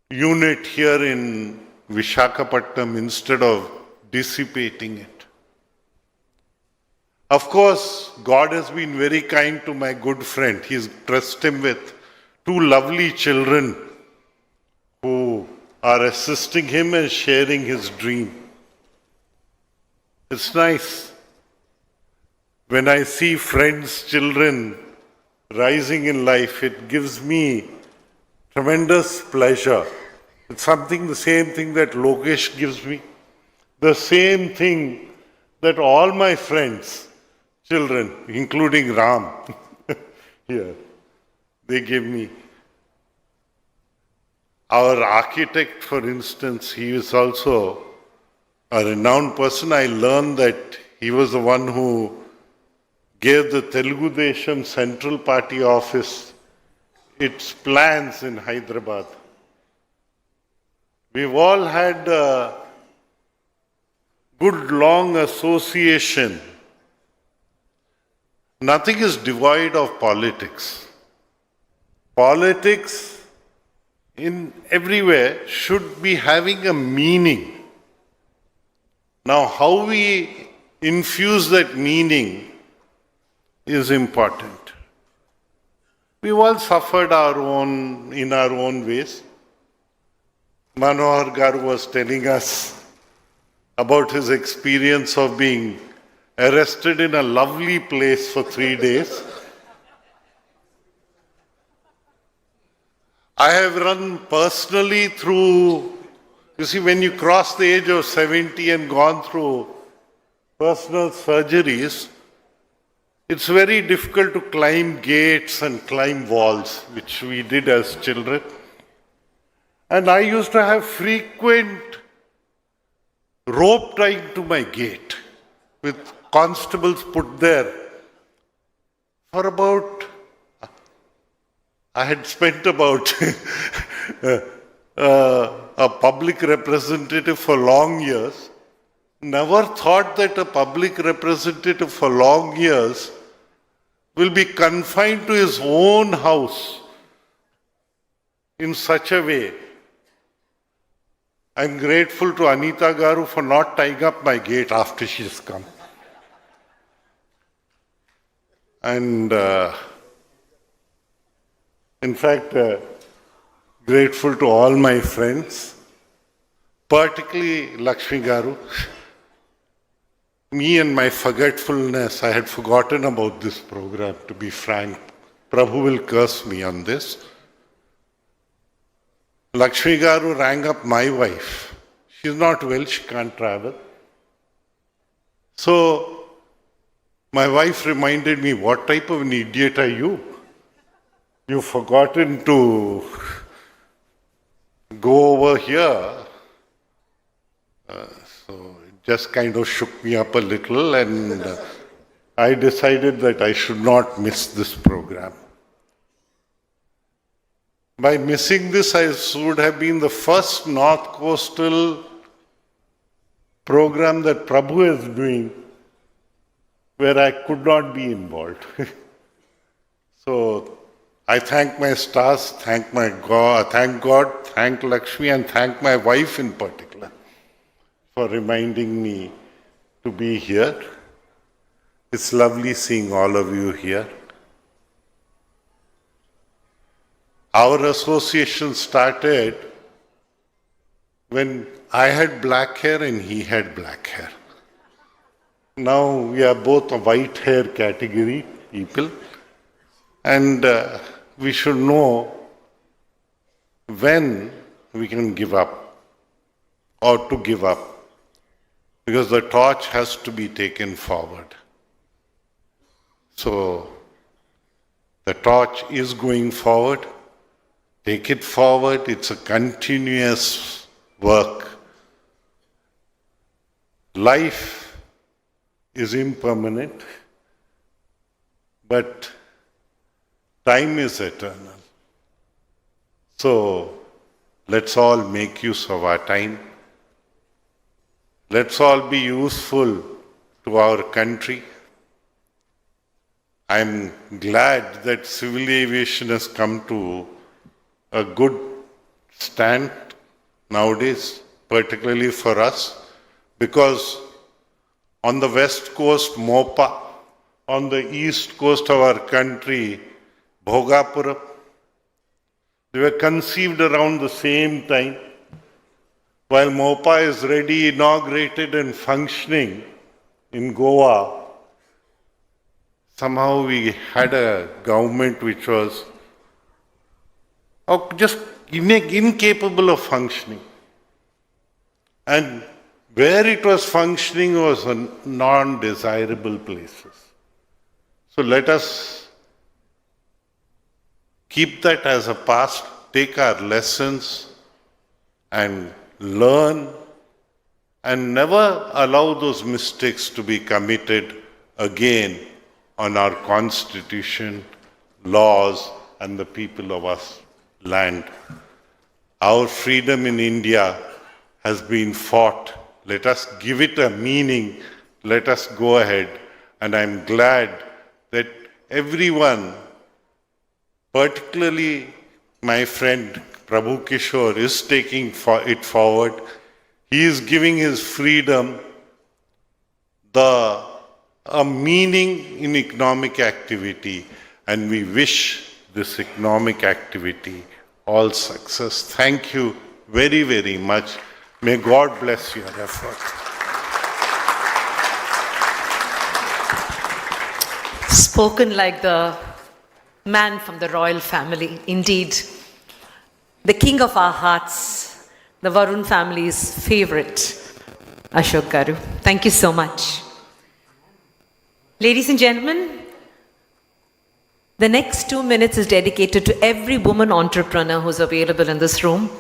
unit here in Visakhapatnam instead of dissipating it. Of course, God has been very kind to my good friend. He's trusted him with two lovely children who are assisting him and sharing his dream. It's nice when I see friends' children rising in life. It gives me tremendous pleasure. It's something, the same thing that Lokesh gives me, the same thing that all my friends' children, including Ram, here, they give me. Our architect, for instance, he is also a renowned person. I learned that he was the one who gave the Telugu Desam Central Party office its plans in Hyderabad. We've all had a good long association. Nothing is devoid of politics. Politics in everywhere should be having a meaning. Now, how we infuse that meaning is important. We've all suffered in our own ways. Manohar Garu was telling us about his experience of being arrested in a lovely place for 3 days. I have run personally through, you see, when you cross the age of 70 and gone through personal surgeries, it's very difficult to climb gates and climb walls, which we did as children. And I used to have frequent rope tying to my gate with constables put there for about, I had spent about a public representative for long years. Never thought that a public representative for long years will be confined to his own house in such a way. I'm grateful to Anita Garu for not tying up my gate after she's come. And in fact, grateful to all my friends, particularly Lakshmi Garu. Me and my forgetfulness, I had forgotten about this program, to be frank. Prabhu will curse me on this. Lakshmi Garu rang up my wife. She's not well, she can't travel. So, my wife reminded me, what type of an idiot are you? You've forgotten to go over here. So, it just kind of shook me up a little, and I decided that I should not miss this program. By missing this, I would have been the first North Coastal program that Prabhu is doing where I could not be involved. So I thank my stars, thank God, thank Lakshmi, and thank my wife in particular for reminding me to be here. It's lovely seeing all of you here. Our association started when I had black hair and he had black hair. Now we are both a white hair category people, and we should know when we can give up or to give up, because the torch has to be taken forward. So the torch is going forward. Take it forward. It's a continuous work. Life is impermanent, but time is eternal. So let's all make use of our time. Let's all be useful to our country. I'm glad that civil aviation has come to a good stand nowadays, particularly for us, because on the west coast, Mopa, on the east coast of our country, Bhogapuram, they were conceived around the same time. While Mopa is ready, inaugurated and functioning in Goa, somehow we had a government which was just incapable of functioning. And where it was functioning was in non-desirable places. So let us keep that as a past, take our lessons and learn, and never allow those mistakes to be committed again on our constitution, laws, and the people of our land. Our freedom in India has been fought. Let us give it a meaning. Let us go ahead. And I'm glad that everyone, particularly my friend Prabhu Kishore, is taking it forward. He is giving his freedom a meaning in economic activity, and we wish this economic activity all success. Thank you very, very much. May God bless your effort. Spoken like the man from the royal family, indeed. The king of our hearts, the Varun family's favorite, Ashok Garu. Thank you so much. Ladies and gentlemen, the next 2 minutes is dedicated to every woman entrepreneur who's available in this room.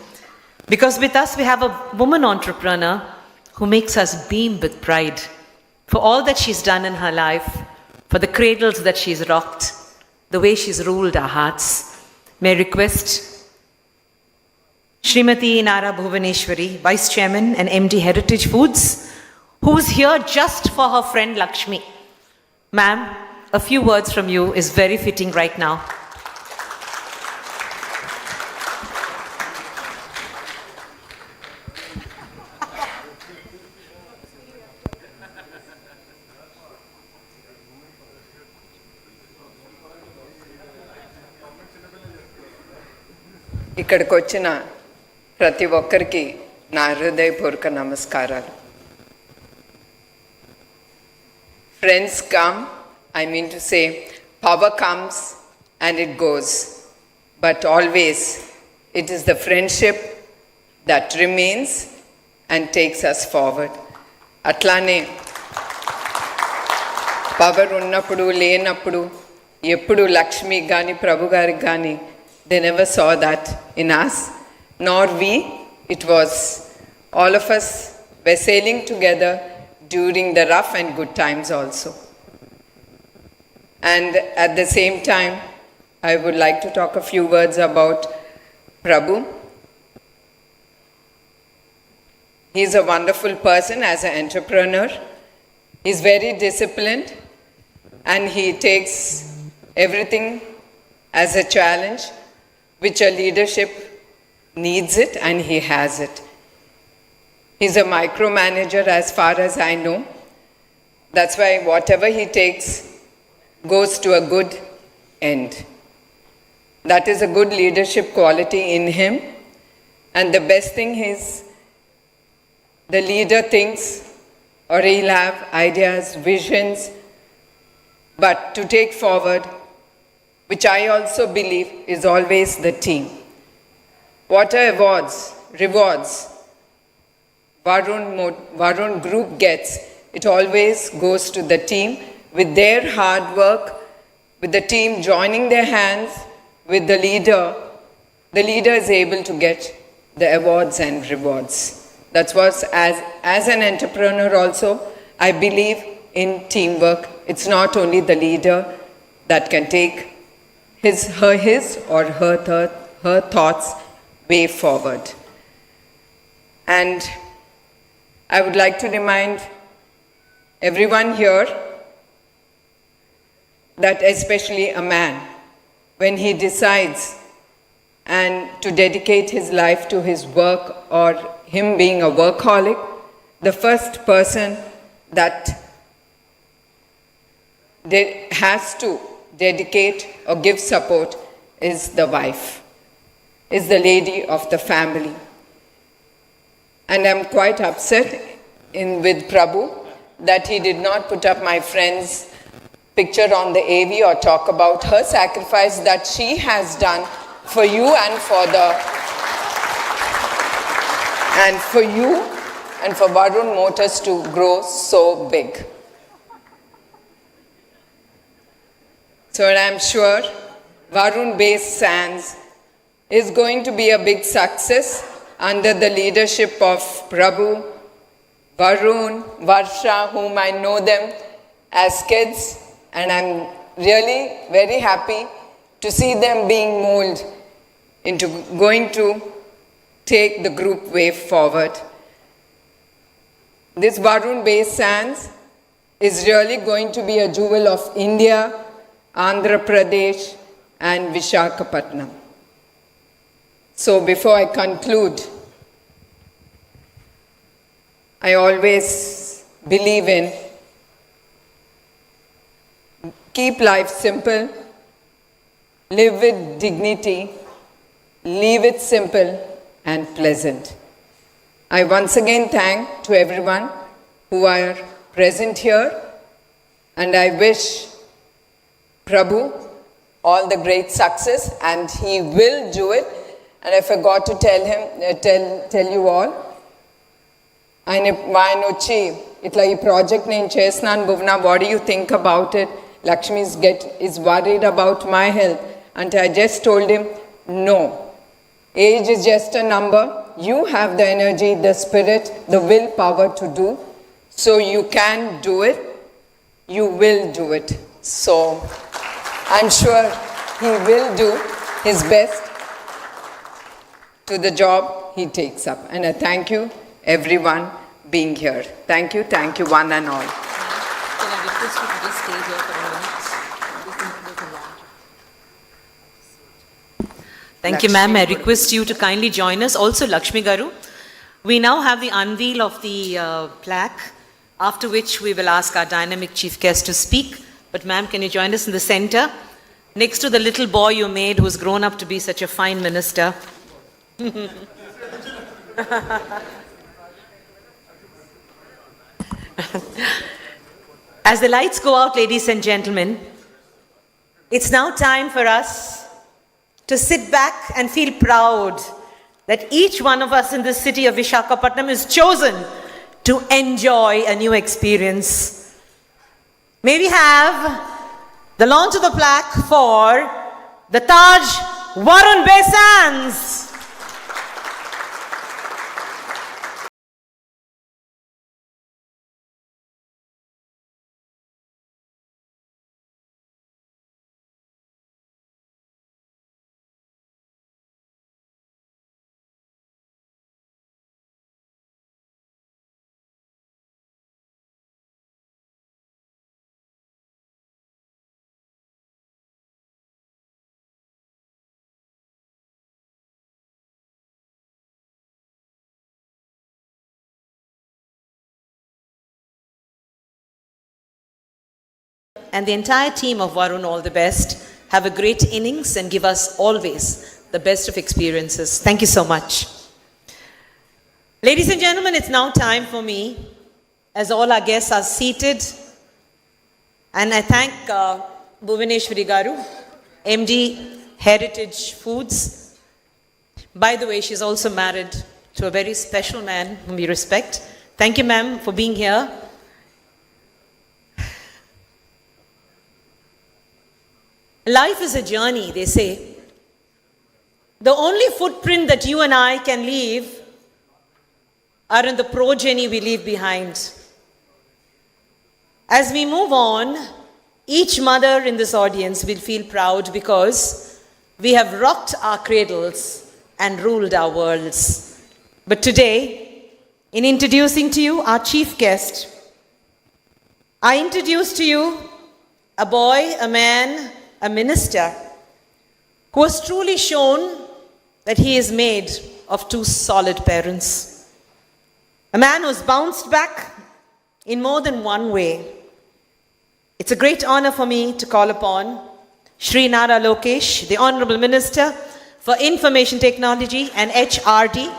Because with us, we have a woman entrepreneur who makes us beam with pride for all that she's done in her life, for the cradles that she's rocked, the way she's ruled our hearts. May I request Srimati Nara Bhuvaneshwari, Vice Chairman and MD Heritage Foods, who's here just for her friend Lakshmi. Ma'am, a few words from you is very fitting right now. ఇక్కడికి వచ్చిన ప్రతి ఒక్కరికి నా హృదయపూర్వక నమస్కారాలు. Friends come, I mean to say, power comes and it goes, but always it is the friendship that remains and takes us forward. అట్లానే power ఉన్నప్పుడు లేనప్పుడు ఎప్పుడు లక్ష్మి కానీ ప్రభు గారికి కానీ they never saw that in us, nor we. It was all of us were sailing together during the rough and good times also. And at the same time, I would like to talk a few words about Prabhu. He's a wonderful person as an entrepreneur. He's very disciplined and he takes everything as a challenge, which a leadership needs it and he has it. He's a micromanager as far as I know. That's why whatever he takes goes to a good end. That is a good leadership quality in him. And the best thing is, the leader thinks, or he'll have ideas, visions, but to take forward, which I also believe is always the team. Whatever awards, rewards Varun Group gets, it always goes to the team with their hard work, with the team joining their hands with the leader is able to get the awards and rewards. That's what, as an entrepreneur also, I believe in teamwork. It's not only the leader that can take his or her thoughts way forward. And I would like to remind everyone here that especially a man, when he decides and to dedicate his life to his work or him being a workaholic, the first person that has to dedicate or give support is the wife, is the lady of the family. And I'm quite upset with Prabhu that he did not put up my friend's picture on the AV or talk about her sacrifice that she has done for you and for Varun Motors to grow so big. So I'm sure Varun Base Sands is going to be a big success under the leadership of Prabhu, Varun, Varsha, whom I know them as kids, and I'm really very happy to see them being molded into going to take the group way forward. This Varun Base Sands is really going to be a jewel of India, Andhra Pradesh, and Visakhapatnam. So before I conclude, I always believe in keep life simple, live with dignity, leave it simple and pleasant. I once again thank to everyone who are present here, and I wish Prabhu all the great success, and he will do it. And I forgot to tell you all, ఆయన వచ్చి ఇట్లా ఈ project నేను చేస్తున్నాను భువన, what do you think about it? Lakshmi is worried about my health. And I just told him, no, age is just a number. You have the energy, the spirit, the willpower to do. So you can do it. You will do it. So I'm sure he will do his best to the job he takes up. And I thank you, everyone, being here. Thank you, one and all. Can I request you to just stay here for a minute? Thank you, ma'am. I request you to kindly join us. Also, Lakshmi Garu, we now have the unveil of the plaque, after which we will ask our dynamic chief guest to speak. But ma'am, can you join us in the center? Next to the little boy you made who's grown up to be such a fine minister. As the lights go out, ladies and gentlemen, it's now time for us to sit back and feel proud that each one of us in this city of Visakhapatnam is chosen to enjoy a new experience. May we have the launch of the plaque for the Taj Varun Base Sands. and the entire team of Varun all the best. Have a great innings and give us always the best of experiences. Thank you so much. Ladies and gentlemen, it's now time for me, as all our guests are seated, and I thank Bhuvaneshwari Garu, MD, Heritage Foods. By the way, she's also married to a very special man whom we respect. Thank you, ma'am, for being here. Life is a journey, they say. The only footprint that you and I can leave are in the progeny we leave behind. As we move on, each mother in this audience will feel proud because we have rocked our cradles and ruled our worlds. But today, in introducing to you our chief guest, I introduce to you a boy, a man, a minister who has truly shown that he is made of two solid parents. A man who's bounced back in more than one way. It's a great honor for me to call upon Shri Nara Lokesh, the Honorable Minister for Information Technology and HRD.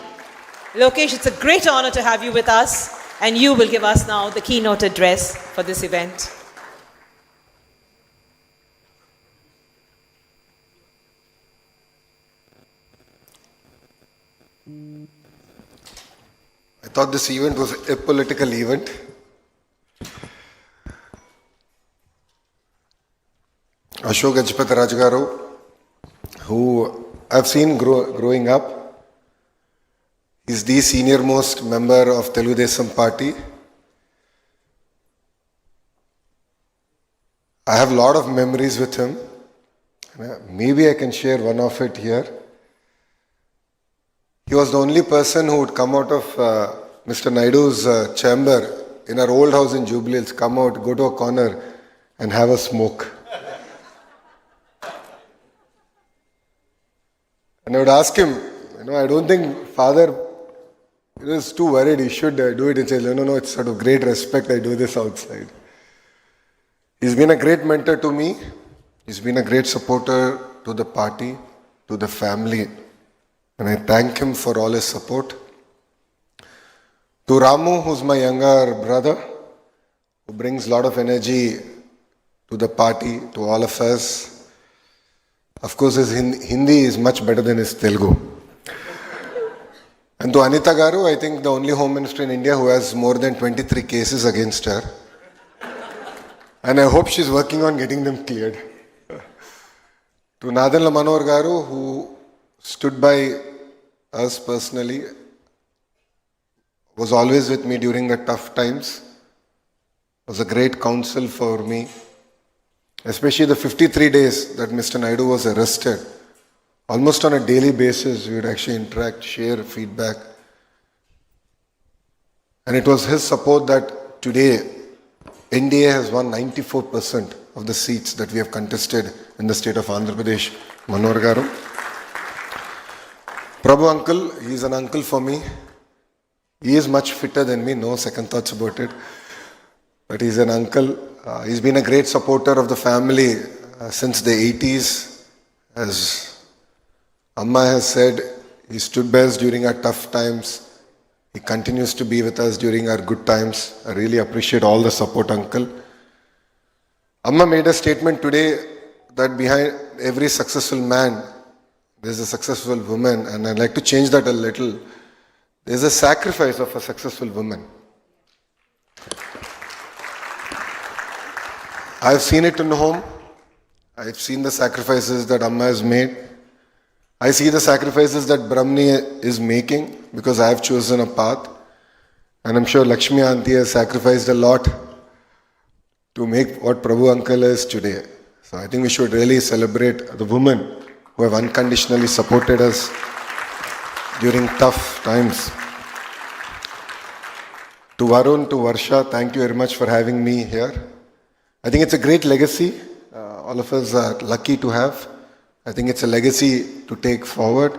Lokesh, it's a great honor to have you with us, and you will give us now the keynote address for this event. I thought this event was a political event. Ashok Gajpati Rajgaru, who I've seen growing up, is the senior most member of Telugu Desam Party. I have a lot of memories with him. Maybe I can share one of it here. He was the only person who would come out of Mr. Naidu's chamber in our old house in Jubilee Hills, come out, go to a corner and have a smoke. And I would ask him, I don't think father is too worried, he should do it. And say, no, it's sort of great respect, I do this outside. He's been a great mentor to me. He's been a great supporter to the party, to the family. And I thank him for all his support. To Ramu, who's my younger brother, who brings a lot of energy to the party, to all of us. Of course, his Hindi is much better than his Telugu. And to Anita Garu, I think the only Home Minister in India who has more than 23 cases against her. And I hope she's working on getting them cleared. To Nadan Manohar Garu, who stood by us personally, was always with me during the tough times, was a great counsel for me, especially the 53 days that Mr. Naidu was arrested. Almost on a daily basis, we would actually interact, share feedback. And it was his support that today, NDA has won 94% of the seats that we have contested in the state of Andhra Pradesh. Manohar Garu. Prabhu uncle, he is an uncle for me. He is much fitter than me, no second thoughts about it. But he's an uncle. He's been a great supporter of the family since the 80s. As Amma has said, he stood by us during our tough times. He continues to be with us during our good times. I really appreciate all the support, uncle. Amma made a statement today that behind every successful man, there's a successful woman, and I'd like to change that a little. There's a sacrifice of a successful woman. I've seen it in home. I've seen the sacrifices that Amma has made. I see the sacrifices that Brahmani is making because I've chosen a path. And I'm sure Lakshmi Auntie has sacrificed a lot to make what Prabhu Uncle is today. So I think we should really celebrate the women who have unconditionally supported us during tough times. To Varun, to Varsha, thank you very much for having me here. I think it's a great legacy. All of us are lucky to have. I think it's a legacy to take forward.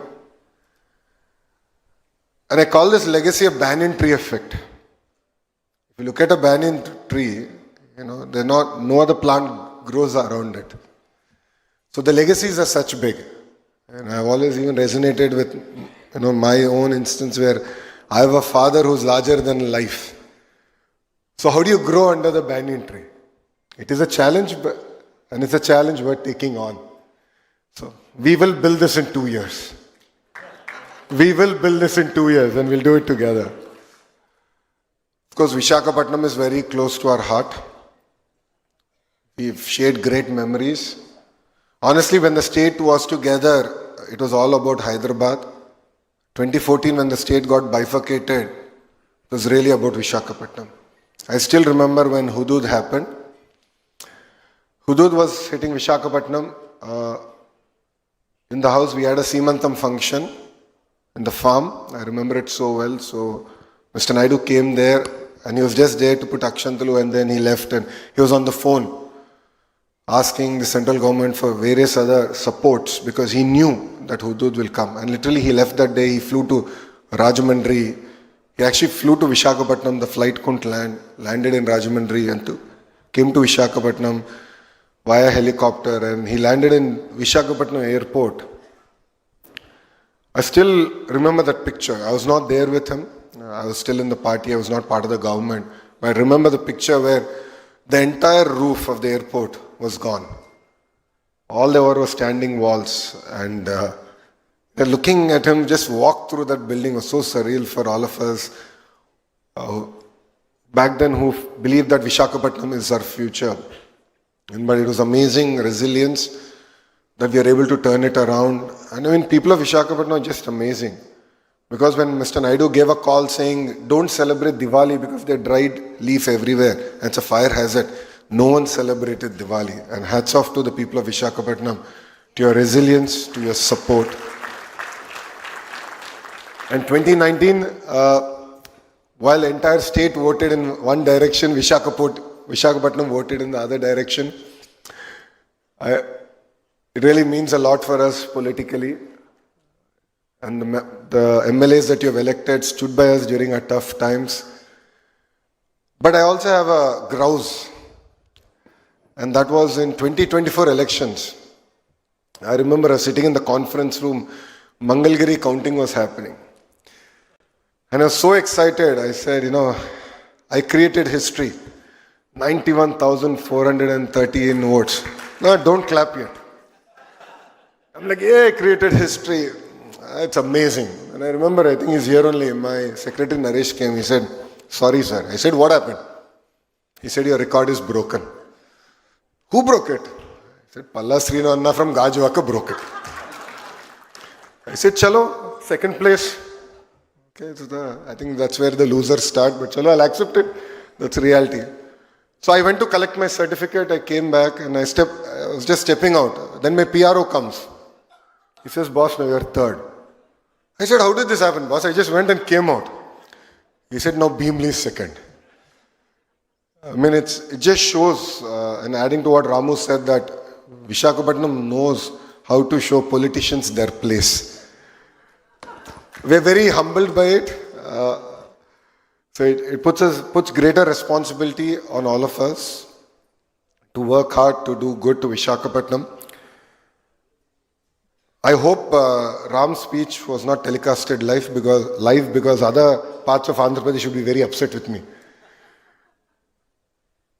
And I call this legacy a banyan tree effect. If you look at a banyan tree, no other plant grows around it. So the legacies are such big. And I've always even resonated with, my own instance where I have a father who's larger than life. So how do you grow under the banyan tree? It is a challenge, and it's a challenge worth taking on. So we will build this in 2 years. We will build this in 2 years and we'll do it together. Of course, Visakhapatnam is very close to our heart. We've shared great memories. Honestly, when the state was together, it was all about Hyderabad. 2014, when the state got bifurcated, it was really about Visakhapatnam. I still remember when Hudud happened. Hudud was hitting Visakhapatnam. In the house, we had a Seemantam function in the farm. I remember it so well. So Mr. Naidu came there and he was just there to put Akshantalu, and then he left and he was on the phone asking the central government for various other supports because he knew that Hudud will come. And literally he left that day, he flew to Rajahmundry. He actually flew to Visakhapatnam, the flight couldn't land, landed in Rajahmundry and came to Visakhapatnam via helicopter, and he landed in Visakhapatnam airport. I still remember that picture. I was not there with him. I was still in the party. I was not part of the government. But I remember the picture where the entire roof of the airport was gone. All there were standing walls, and looking at him just walk through that building was so surreal for all of us back then who believed that Visakhapatnam is our future. But it was amazing resilience that we are able to turn it around. And I mean, people of Visakhapatnam are just amazing. Because when Mr. Naidu gave a call saying, don't celebrate Diwali because there's dried leaf everywhere, and it's a fire hazard, no one celebrated Diwali. And hats off to the people of Visakhapatnam, to your resilience, to your support. And 2019, while the entire state voted in one direction, Visakhapatnam voted in the other direction. It really means a lot for us politically. And the MLAs that you have elected stood by us during our tough times. But I also have a grouse. And that was in 2024 elections. I remember sitting in the conference room, Mangalgiri counting was happening. And I was so excited. I said, I created history. 91,413 votes. No, don't clap yet. I'm like, yeah, I created history. It's amazing. And I remember, I think he's here only. My secretary Naresh came. He said, sorry, sir. I said, what happened? He said, your record is broken. Who broke it? I said, Palla Srinu from Gajwaka broke it. I said, chalo, second place. Okay, I think that's where the losers start, but chalo, I'll accept it. That's reality. So I went to collect my certificate. I came back and I was just stepping out. Then my PRO comes. He says, boss, now you're third. I said, how did this happen, boss? I just went and came out. He said, now Beamley is second. I mean, it just shows, and adding to what Ramu said, that Visakhapatnam knows how to show politicians their place. We're very humbled by it. So it puts greater responsibility on all of us to work hard, to do good to Visakhapatnam. I hope Ram's speech was not telecasted live because other parts of Andhra Pradesh should be very upset with me.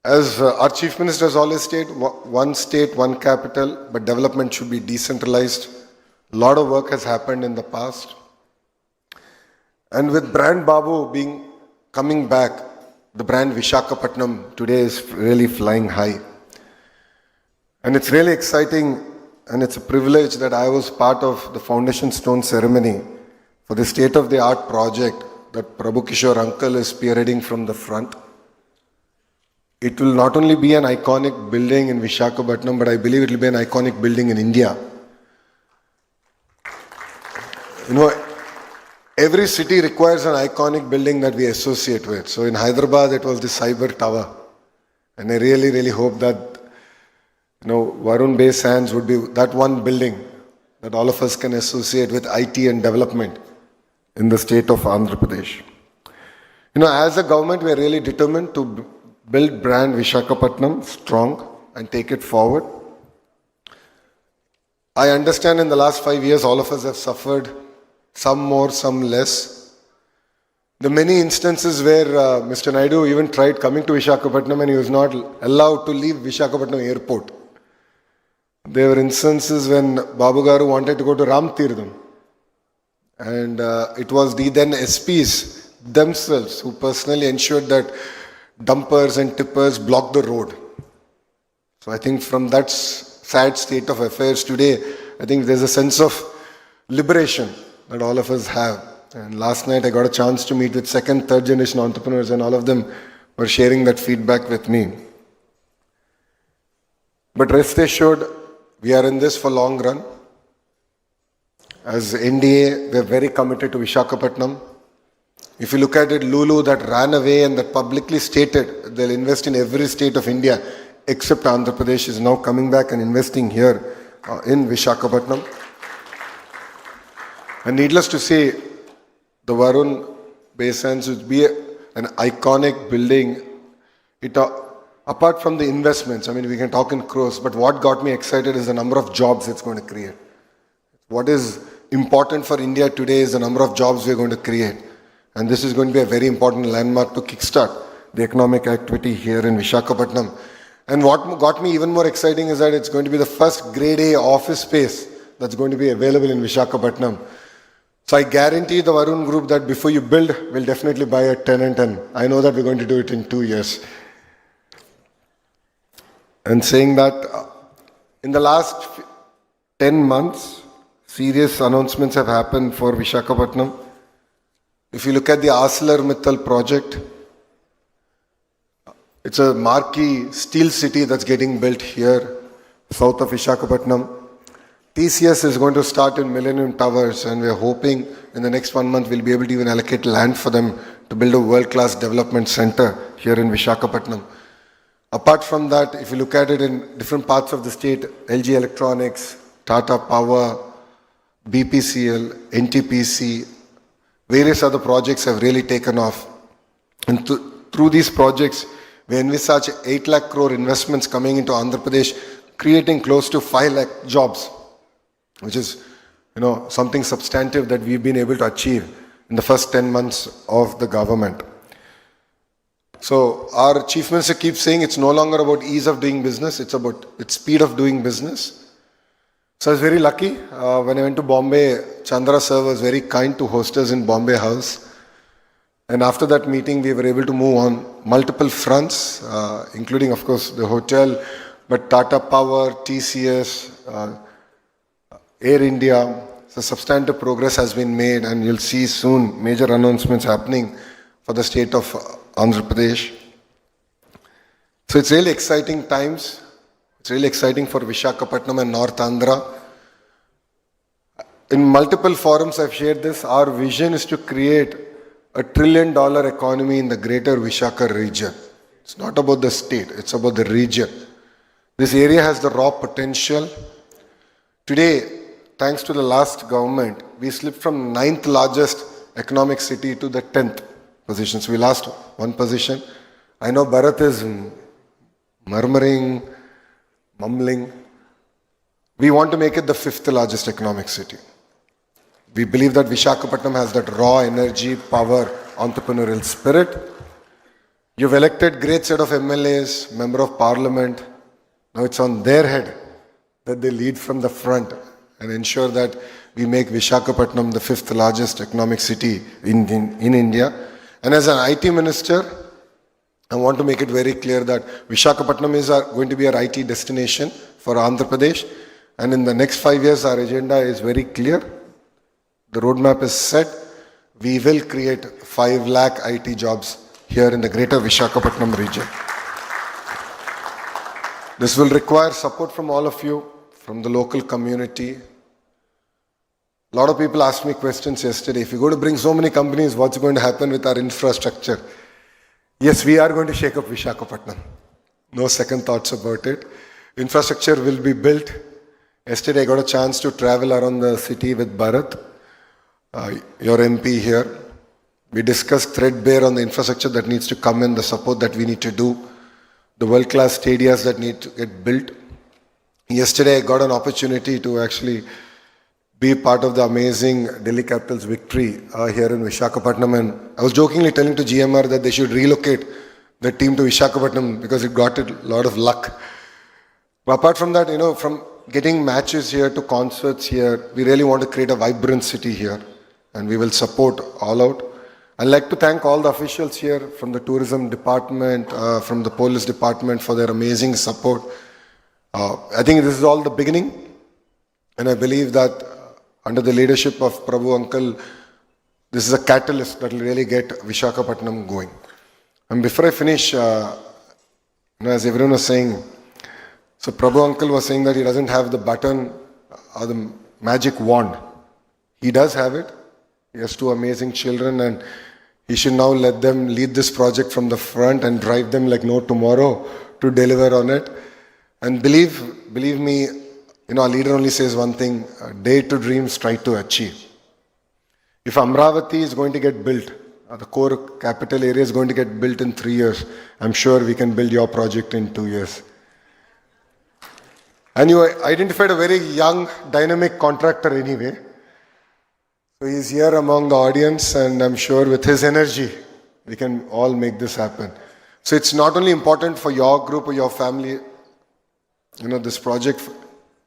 As our Chief Minister has always stated, one state, one capital, but development should be decentralized. A lot of work has happened in the past. And with brand Babu coming back, the brand Visakhapatnam today is really flying high. And it's really exciting, and it's a privilege that I was part of the foundation stone ceremony for the state-of-the-art project that Prabhu Kishore uncle is spearheading from the front. It will not only be an iconic building in Visakhapatnam, but I believe it will be an iconic building in India. Every city requires an iconic building that we associate with. So in Hyderabad, it was the Cyber Tower. And I really, really hope that Varun Bay Sands would be that one building that all of us can associate with IT and development in the state of Andhra Pradesh. As a government, we are really determined to build brand Vishakhapatnam strong and take it forward. I understand in the last 5 years, all of us have suffered, some more, some less. The many instances where Mr. Naidu even tried coming to Vishakhapatnam and he was not allowed to leave Vishakhapatnam airport. There were instances when Babu Garu wanted to go to Ram Tirtham. And it was the then SPs themselves who personally ensured that dumpers and tippers blocked the road. So I think from that sad state of affairs today, I think there's a sense of liberation that all of us have. And last night I got a chance to meet with second, third generation entrepreneurs and all of them were sharing that feedback with me. But rest assured, we are in this for long run. As NDA, we are very committed to Vishakhapatnam. If you look at it, Lulu that ran away and that publicly stated they'll invest in every state of India except Andhra Pradesh is now coming back and investing here in Vishakhapatnam. And needless to say, the Varun Basins would be an iconic building. Apart from the investments, I mean, we can talk in crores, but what got me excited is the number of jobs it's going to create. What is important for India today is the number of jobs we're going to create. And this is going to be a very important landmark to kickstart the economic activity here in Vishakhapatnam. And what got me even more exciting is that it's going to be the first grade A office space that's going to be available in Vishakhapatnam. So I guarantee the Varun Group that before you build, we'll definitely buy a tenant, and I know that we're going to do it in 2 years. And saying that, in the last 10 months, serious announcements have happened for Vishakhapatnam. If you look at the ArcelorMittal project, it's a marquee steel city that's getting built here, south of Vishakhapatnam. TCS is going to start in Millennium Towers, and we're hoping in the next 1 month we'll be able to even allocate land for them to build a world-class development center here in Vishakhapatnam. Apart from that, if you look at it in different parts of the state, LG Electronics, Tata Power, BPCL, NTPC, various other projects have really taken off. And through these projects, we envisage 8 lakh crore investments coming into Andhra Pradesh, creating close to 5 lakh jobs, which is, something substantive that we've been able to achieve in the first 10 months of the government. So our Chief Minister keeps saying it's no longer about ease of doing business, it's about its speed of doing business. So I was very lucky. When I went to Bombay, Chandra sir was very kind to host us in Bombay House. And after that meeting, we were able to move on multiple fronts, including, of course, the hotel, but Tata Power, TCS, Air India. So substantial progress has been made, and you'll see soon major announcements happening for the state of Andhra Pradesh. So it's really exciting times. It's really exciting for Vishakhapatnam and North Andhra. In multiple forums I've shared this. Our vision is to create a $1 trillion economy in the greater Vishaka region. It's not about the state, it's about the region. This area has the raw potential. Today, thanks to the last government, we slipped from 9th largest economic city to the 10th position. So we lost 1 position. I know Bharat is murmuring, mumbling. We want to make it the 5th largest economic city. We believe that Vishakhapatnam has that raw energy, power, entrepreneurial spirit. You've elected great set of MLAs, Member of Parliament. Now it's on their head that they lead from the front and ensure that we make Vishakhapatnam the 5th largest economic city in India. And as an IT minister, I want to make it very clear that Vishakhapatnam is going to be our IT destination for Andhra Pradesh. And in the next 5 years, our agenda is very clear. The roadmap is set. We will create 5 lakh IT jobs here in the greater Vishakhapatnam region. This will require support from all of you, from the local community. A lot of people asked me questions yesterday. If you go to bring so many companies, what's going to happen with our infrastructure? Yes, we are going to shake up Vishakhapatnam. No second thoughts about it. Infrastructure will be built. Yesterday I got a chance to travel around the city with Bharat, your MP here. We discussed threadbare on the infrastructure that needs to come in, the support that we need to do the world-class stadiums that need to get built. Yesterday, I got an opportunity to actually be part of the amazing Delhi Capitals victory here in Visakhapatnam. And I was jokingly telling to GMR that they should relocate the team to Visakhapatnam because it got a lot of luck. But apart from that, from getting matches here to concerts here, we really want to create a vibrant city here, and we will support all out. I'd like to thank all the officials here from the tourism department, from the police department for their amazing support. I think this is all the beginning, and I believe that under the leadership of Prabhu Uncle, this is a catalyst that will really get Visakhapatnam going. And before I finish, as everyone was saying, so Prabhu Uncle was saying that he doesn't have the button or the magic wand. He does have it. He has two amazing children, and he should now let them lead this project from the front and drive them like no tomorrow to deliver on it. And believe me, our leader only says one thing: dare to dream, try to achieve. If Amravati is going to get built, the core capital area is going to get built in 3 years, I'm sure we can build your project in 2 years. And you identified a very young, dynamic contractor anyway. So he's here among the audience, and I'm sure with his energy, we can all make this happen. So it's not only important for your group or your family, this project,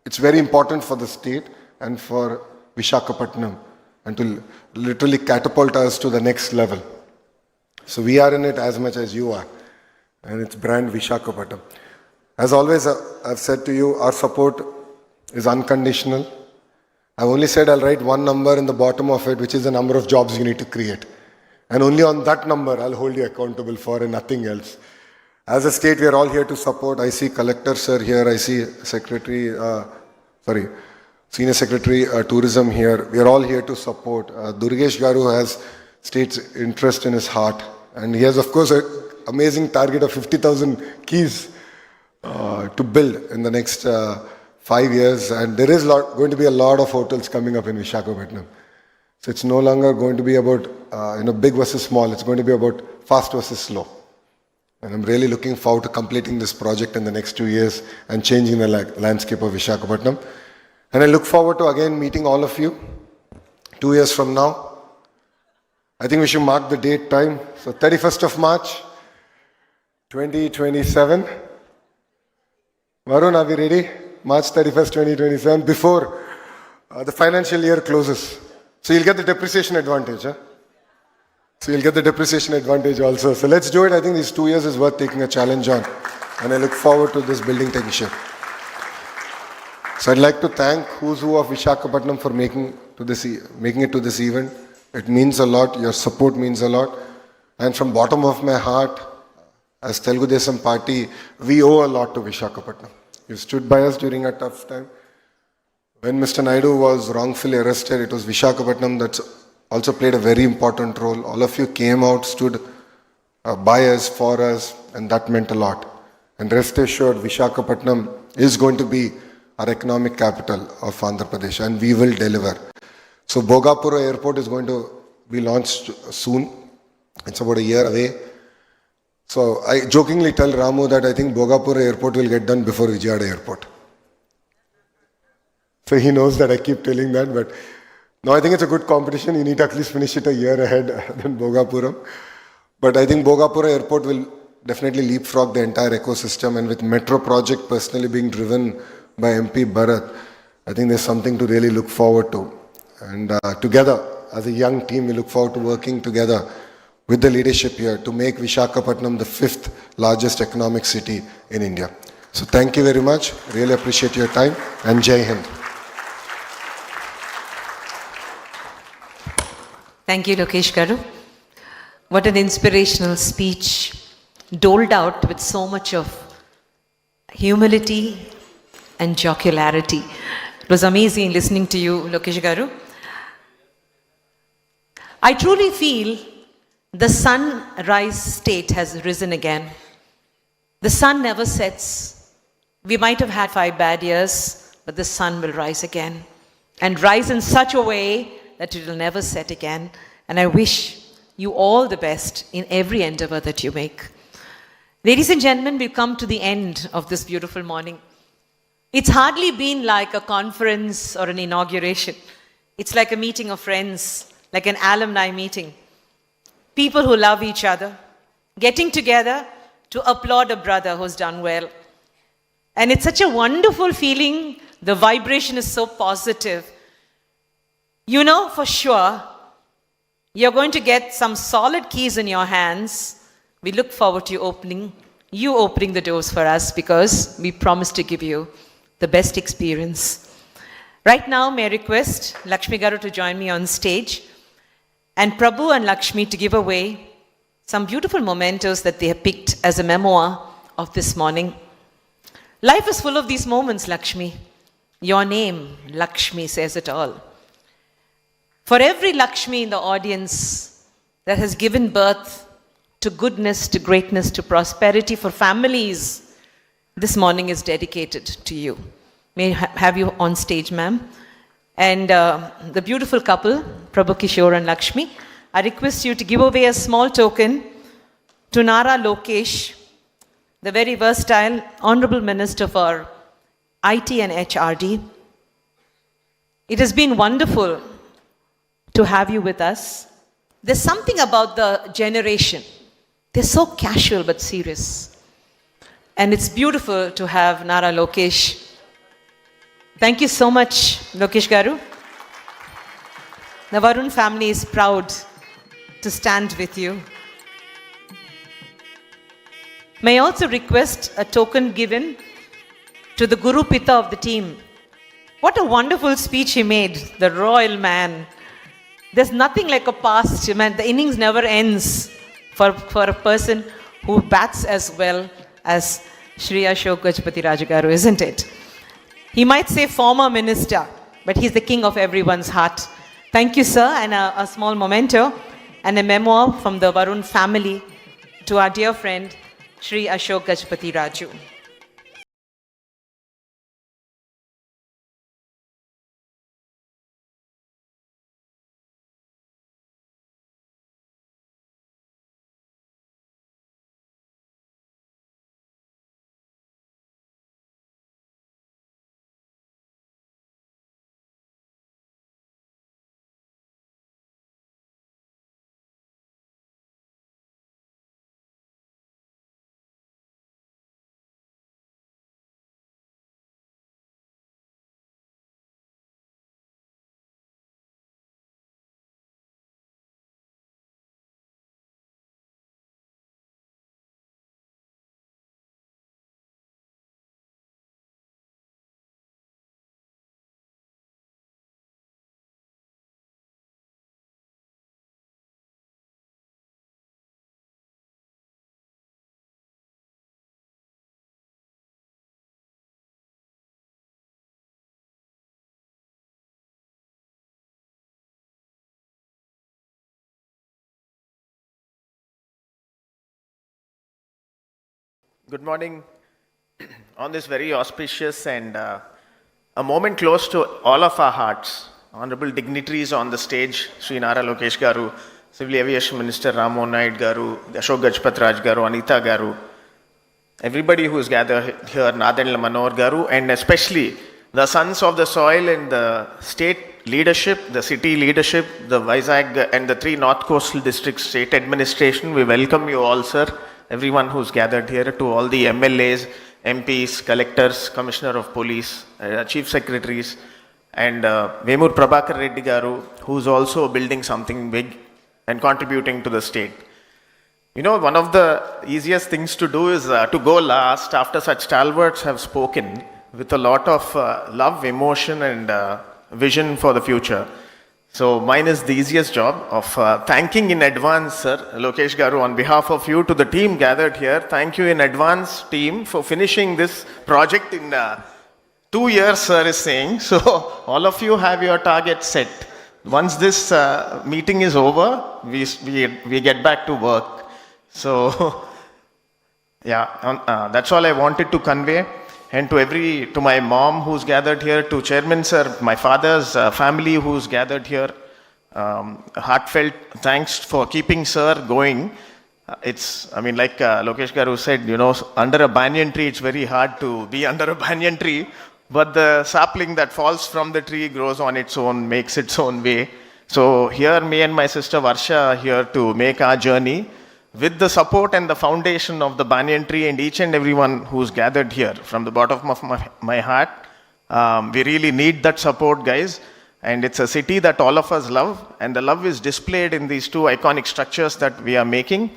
it's very important for the state and for Visakhapatnam, and to literally catapult us to the next level. So we are in it as much as you are, and it's brand Visakhapatnam. As always, I've said to you, our support is unconditional. I've only said I'll write one number in the bottom of it, which is the number of jobs you need to create. And only on that number I'll hold you accountable for, and nothing else. As a state, we are all here to support. I see Collector Sir here. I see Senior Secretary Tourism here. We are all here to support. Durgesh Garu has state's interest in his heart. And he has, of course, an amazing target of 50,000 keys to build in the next 5 years. And there is going to be a lot of hotels coming up in Visakhapatnam. So it's no longer going to be about big versus small. It's going to be about fast versus slow. And I'm really looking forward to completing this project in the next 2 years and changing the landscape of Visakhapatnam. And I look forward to again meeting all of you 2 years from now. I think we should mark the date time. So 31st of March, 2027. Varun, are we ready? March 31st, 2027, before the financial year closes. So you'll get the depreciation advantage. So you'll get the depreciation advantage also. So let's do it. I think these 2 years is worth taking a challenge on. And I look forward to this building taking shape. So I'd like to thank Who's Who of Visakhapatnam for making it to this event. It means a lot. Your support means a lot. And from bottom of my heart, as Telugu Desam Party, we owe a lot to Visakhapatnam. You stood by us during a tough time. When Mr. Naidu was wrongfully arrested, it was Visakhapatnam that also played a very important role. All of you came out, stood by us, for us, and that meant a lot. And rest assured, Visakhapatnam is going to be our economic capital of Andhra Pradesh, and we will deliver. So Bogapura Airport is going to be launched soon. It's about a year away. So I jokingly tell Ramu that I think Bogapura Airport will get done before Vijayawada Airport. So he knows that I keep telling that, but no, I think it's a good competition. You need to at least finish it a year ahead than Bogapuram. But I think Bogapura Airport will definitely leapfrog the entire ecosystem, and with metro project personally being driven by MP Bharat, I think there's something to really look forward to. And together, as a young team, we look forward to working together with the leadership here to make Visakhapatnam the 5th largest economic city in India. So thank you very much. Really appreciate your time, and Jai Hind. Thank you, Lokesh Garu. What an inspirational speech, doled out with so much of humility and jocularity. It was amazing listening to you, Lokesh Garu. I truly feel the sunrise state has risen again. The sun never sets. We might have had 5 bad years, but the sun will rise again, and rise in such a way that it will never set again. And I wish you all the best in every endeavor that you make. Ladies and gentlemen, we've come to the end of this beautiful morning. It's hardly been like a conference or an inauguration. It's like a meeting of friends, like an alumni meeting. People who love each other, getting together to applaud a brother who's done well. And it's such a wonderful feeling. The vibration is so positive. You know for sure you're going to get some solid keys in your hands. We look forward to you opening the doors for us, because we promise to give you the best experience. Right now, may I request Lakshmi Garu to join me on stage, and Prabhu and Lakshmi to give away some beautiful mementos that they have picked as a memoir of this morning. Life is full of these moments, Lakshmi. Your name, Lakshmi, says it all. For every Lakshmi in the audience that has given birth to goodness, to greatness, to prosperity for families, this morning is dedicated to you. May I have you on stage, ma'am. And the beautiful couple, Prabhu Kishore and Lakshmi, I request you to give away a small token to Nara Lokesh, the very versatile Honorable Minister for IT and HRD. It has been wonderful to have you with us. There's something about the generation. They're so casual but serious. And it's beautiful to have Nara Lokesh. Thank you so much, Lokesh Garu. The Varun family is proud to stand with you. May I also request a token given to the Guru Pita of the team. What a wonderful speech he made, the royal man. There's nothing like a past, man. The innings never ends for a person who bats as well as Shri Ashok Gajpati Rajagaru, isn't it? He might say former minister, but he's the king of everyone's heart. Thank you, sir, and a small memento and a memoir from the Varun family to our dear friend, Shri Ashok Gajpati Raju. Good morning. On this very auspicious and a moment close to all of our hearts, honorable dignitaries on the stage, Sri Nara Lokesh Garu, Civil Aviation Minister Ram Mohan Naid Garu, Ashok Gajpat Raj Garu, Anita Garu, everybody who is gathered here, Nadenla Manor Garu, and especially the sons of the soil and the state leadership, the city leadership, the Vizag and the 3 North Coastal Districts state administration. We welcome you all, sir. Everyone who's gathered here, to all the MLAs, MPs, collectors, Commissioner of Police, Chief Secretaries, and Vemur Prabhakar Reddy Garu, who's also building something big and contributing to the state. You know, one of the easiest things to do is to go last after such stalwarts have spoken with a lot of love, emotion, and vision for the future. So mine is the easiest job of thanking in advance, sir, Lokesh Garu, on behalf of you, to the team gathered here. Thank you in advance, team, for finishing this project in 2 years, sir is saying. So all of you have your target set. Once this meeting is over, we get back to work. So yeah, that's all I wanted to convey. And to my mom who's gathered here, to Chairman sir, my father's family who's gathered here, heartfelt thanks for keeping sir going. I mean, like Lokesh Garu said, you know, under a banyan tree, it's very hard to be under a banyan tree, but the sapling that falls from the tree grows on its own, makes its own way. So here, me and my sister Varsha are here to make our journey with the support and the foundation of the banyan tree and each and everyone who's gathered here from the bottom of my heart. We really need that support, guys. And it's a city that all of us love, and the love is displayed in these two iconic structures that we are making.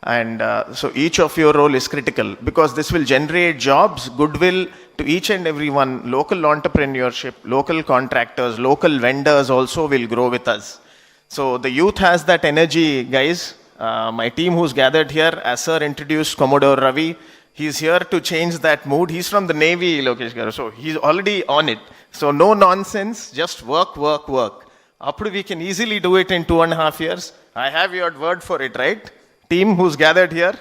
And so each of your role is critical because this will generate jobs, goodwill to each and everyone. Local entrepreneurship, local contractors, local vendors also will grow with us. So the youth has that energy, guys. My team who's gathered here, as sir introduced Commodore Ravi, he's here to change that mood. He's from the Navy, Lokesh Garu, so he's already on it. So no nonsense, just work, work, work. After we can easily do it in 2.5 years. I have your word for it, right? Team who's gathered here.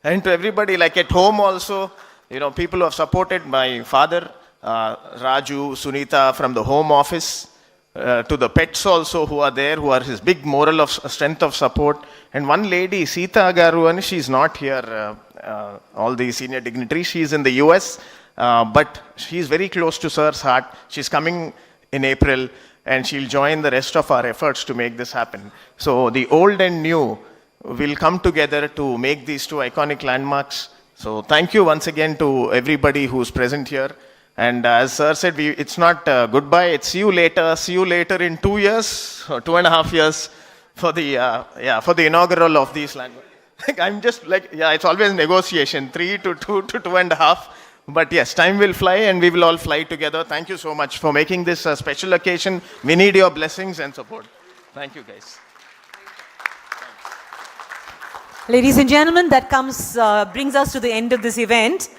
And to everybody, like at home also, you know, people who have supported my father, Raju, Sunita from the home office, to the pets also who are there, who are his big moral of strength of support. And one lady, Sita Garu, and she's not here, all the senior dignitaries, she's in the US, but she's very close to Sir's heart. She's coming in April and she'll join the rest of our efforts to make this happen. So the old and new will come together to make these two iconic landmarks. So thank you once again to everybody who's present here. And as Sir said, it's not goodbye, it's see you later in 2 years, or 2.5 years for the inaugural of these landmarks. I'm just like, it's always negotiation, 3 to 2 to 2.5. But yes, time will fly and we will all fly together. Thank you so much for making this a special occasion. We need your blessings and support. Thank you, guys. Ladies and gentlemen, that brings us to the end of this event.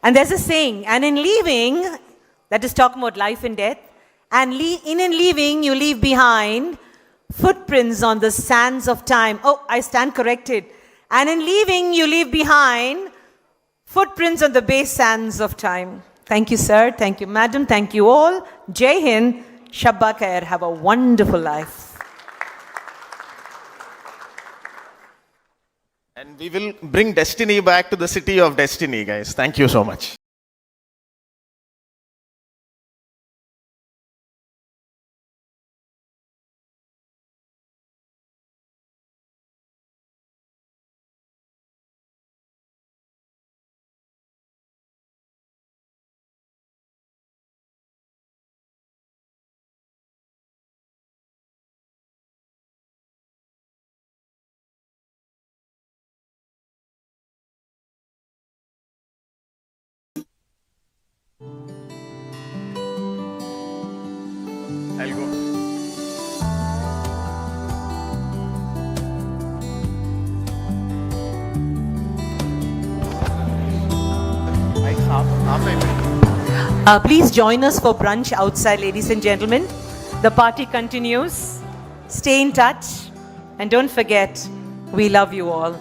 And there's a saying, and in leaving, that is talking about life and death, and in leaving, you leave behind footprints on the sands of time. Oh, I stand corrected. And in leaving, you leave behind footprints on the base sands of time. Thank you, sir. Thank you, madam. Thank you all. Jai Hind. Shabba Khair. Have a wonderful life. And we will bring destiny back to the city of destiny, guys. Thank you so much. I'll go. Please join us for brunch outside, ladies and gentlemen. The party continues. Stay in touch. And don't forget, we love you all.